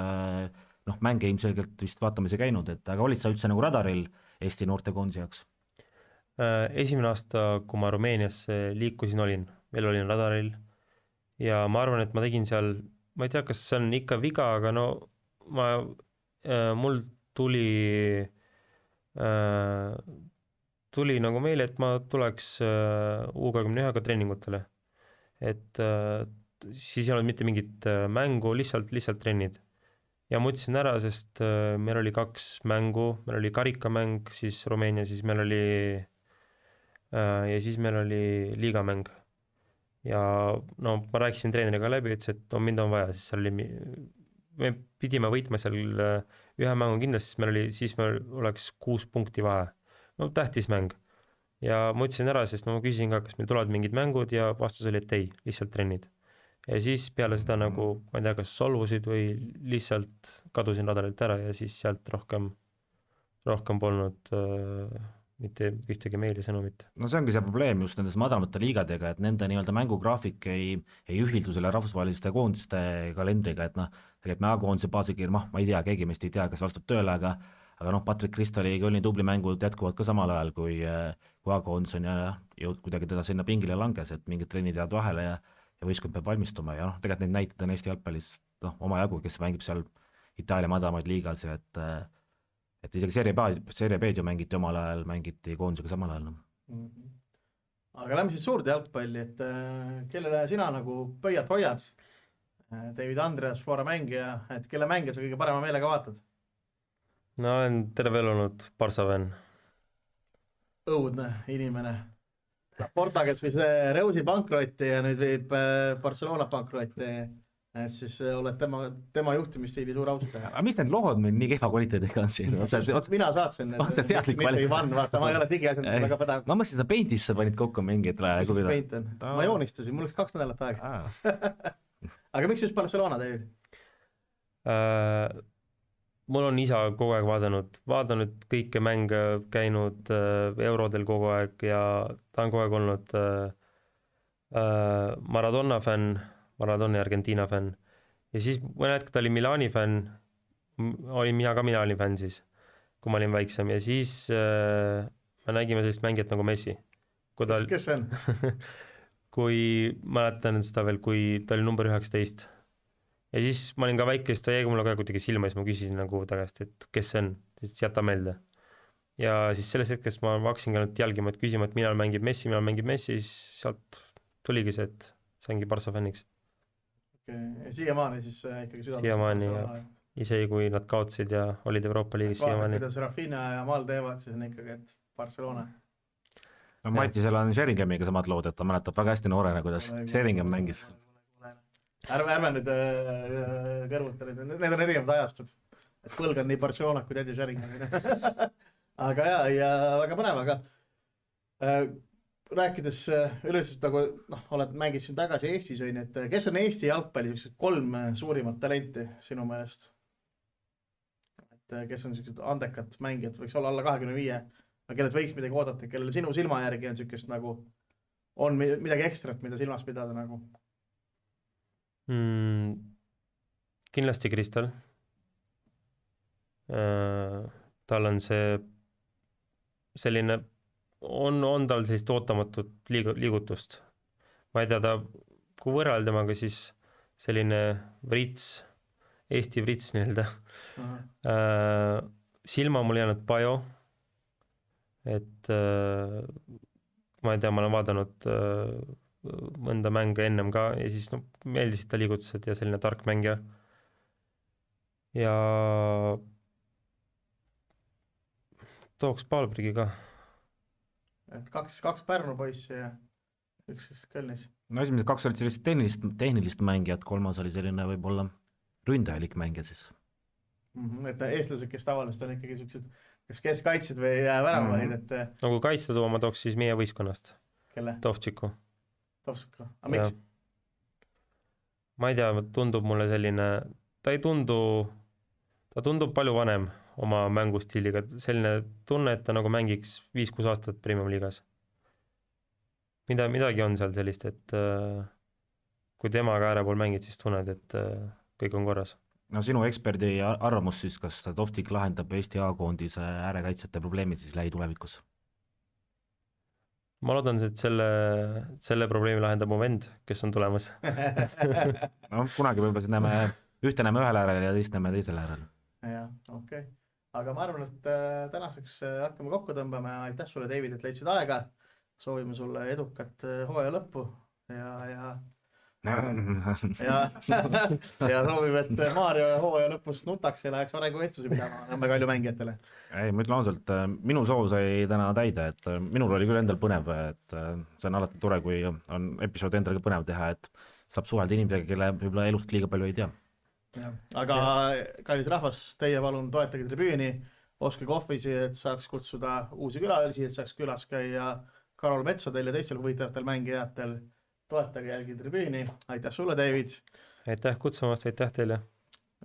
mänge ilmselgelt vist vaatamas ei käinud, aga olid sa üldse nagu radaril Eesti noortekoondise jaoks? Esimene aasta, kui ma Rumeeniasse liikusin, meil olin radaril ja ma arvan, et ma tegin seal, ma ei tea, kas see on ikka viga, aga no mul tuli nagu meile, et ma tuleks U21-ga treeningutele. Et siis ei olnud mitte mingit mängu, lihtsalt trennid. Ja ma ütlesin ära, sest meil oli 2 mängu, meil oli karikamäng, siis Rumeenia, siis meil oli liigamäng. Ja no ma rääkisin treeneriga läbi, ütles, et mind on vaja, siis me pidime võitma seal ühe mängu kindlasti, siis meil oleks 6 punkti vahe. No tähtis mäng. Ja ma ütlesin ära, sest ma küsisin ka, kas meil tulevad mingid mängud ja vastus oli, et ei, lihtsalt trennid. Ja siis peale seda nagu, ma ei tea, kas solvusid või lihtsalt kadusin radarilt ära ja siis sealt rohkem polnud mitte ühtegi meili sõnumit. No see ongi see probleem just nendes madalamate liigadega, et nende nii-öelda mängugraafik ei ühildu selle rahvusvaheliste koondiste kalendriga, et tegelikult me A-koondise baasikirja, ma ei tea, keegi meist ei tea, kas vastab tööle, aga Patrick Kristali Kölni tubli mängud jätkuvad ka samal ajal, kui A-koondis on ja kuidagi teda sinna pingile langes, et mingid trennid jäävad vahele ja võistkond peab valmistuma ja tegelikult neid näited on Eesti jalgpallis oma jagu, kes mängib seal Itaalia madalamaid liigas ja et isegi Serie B-d ju omal ajal mängiti koondisega samal ajal. Aga lähme siis suurde jalgpalli, et kellele sina nagu pöiad hoiad? David Andreas, Flora mängija, et kelle mängija sa kõige parema meelega vaatad? No olen terve olnud Barca fänn. Õudne inimene. Porta, kes viis Reusi pankrotti ja nüüd viib Barcelona pankrotti, et siis oled tema juhtimisstiili suur austaja. Aga mis need lohod meil nii kehva kvaliteediga on siin? Mina saatsin mitte Ivan, vaata, ma ei ole digiasjandus väga pädav. Ma mõtlesin, sa Paintisse panid kokku mingid Mis siis Paint on? Ma joonistasin, mul oleks 2 nädalat aega. Aga miks just Barcelona teil? Mul on isa kogu aeg vaadanud kõike mänge, käinud eurodel kogu aeg ja ta on kogu aeg olnud Maradona fänn, Maradona ja Argentiina fänn. Ja siis mõne hetk ta oli Milani fänn, olin mina ka Milani fänn siis, kui ma olin väiksem. Ja siis me nägime sellist mängijat nagu Messi. Kes see on? Kui mäletan seda veel, kui ta oli number 19. Ja siis ma olin ka väike, siis ta jäi mulle ka kuidagi silma, siis ma küsisin nagu ta käest, et kes see on, siis jäta meelde. Ja siis selles hetkest ma hakkasin ka jälgima, et küsima, et millal mängib Messi, siis sealt tuligi see, et saingi Barca fänniks. Ja siiamaani siis ikkagi südamest? Siiamaani ja isegi kui nad kaotsid ja olid Euroopa liigis siiamaani. Kuidas Rafinha ja Mal teevad, siis on ikkagi, et Barcelona. No Matisel on Sheringamiga samad lood, et ta mäletab väga hästi noorena, kuidas Sheringham mängis. Ärme nüüd kõrvuta, need on erinevad ajastud. Et põlg on nii Barcelona kui Eddie Sheringham. Aga ja väga põnev, aga rääkides üleselt nagu mängid siin tagasi Eestis, et kes on Eesti jalgpalli 3 suurimat talenti sinu meelest? kes on siuksed andekad mängijad, võiks olla alla 25, kellelt võiks midagi oodata, kellel sinu silma järgi on siukest nagu, on midagi ekstrat, mida silmas pidada nagu? Kindlasti Kristal. Tal on see selline, on tal sellist ootamatut liigutust. Ma ei tea, kui võrrelda temaga, siis selline vrits, Eesti vrits nii-öelda. Silma mul jäänud Pajo, et ma ei tea, ma olen vaadanud mõnda mänge ennem ka ja siis meeldisid ta liigutused ja selline tark mängija. Ja tooks Paalbrigi ka. Et kaks Pärnu poissi ja üks siis Kölnis. No esimesed 2 olid sellised tehnilist mängijad, 3 oli selline võib-olla ründajalik mängija siis. Et eestlased, kes tavaliselt on ikkagi siuksed, kas keskkaitsjad või väravahid, et... No kui kaitsta tuua, ma tooks siis meie võistkonnast. Kelle? Tovtšiku. Tovtšiku, aga miks? Ma ei tea, tundub mulle selline, ta tundub palju vanem oma mängustiiliga, selline tunne, et ta nagu mängiks 5-6 aastat Premium liigas. Midagi on seal sellist, et kui temaga ääre pool mängid, siis tunned, et kõik on korras. No sinu eksperdi arvamus siis, kas Tovtšik lahendab Eesti A-koondise äärekaitsjate probleemid siis lähitulevikus? Ma loodan, et selle probleemi lahendab mu vend, kes on tulemas. No kunagi võib-olla ühte näeme ühel äärel ja teist näeme teisel äärel. Jah, okei. Aga ma arvan, et tänaseks hakkame kokku tõmbama. Aitäh sulle, David, et leidsid aega. Soovime sulle edukat hooaja lõppu ja soovime, et Maarjo hooaja lõpus nutaks ja läheks arengueestlusi pidama Nõmme Kalju mängijatele. Ei, ma ütlen ausalt, minu soov sai täna täide, et minul oli küll endal põnev, et see on alati tore, kui on episood endal ka põnev teha, et saab suhelda inimesega, kelle võib-olla elust liiga palju ei tea. Aga kallis rahvas, teie palun toetage tribüüni, ostke kohvisi, et saaks kutsuda uusi külalisi, et saaks külas käia Karol Metsadel ja teistel huvitavatel mängijatel. Toetage jälgi tribüüni. Aitäh sulle, David. Aitäh kutsumast, aitäh teile.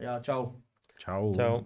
Ja tšau. Tšau. Tšau.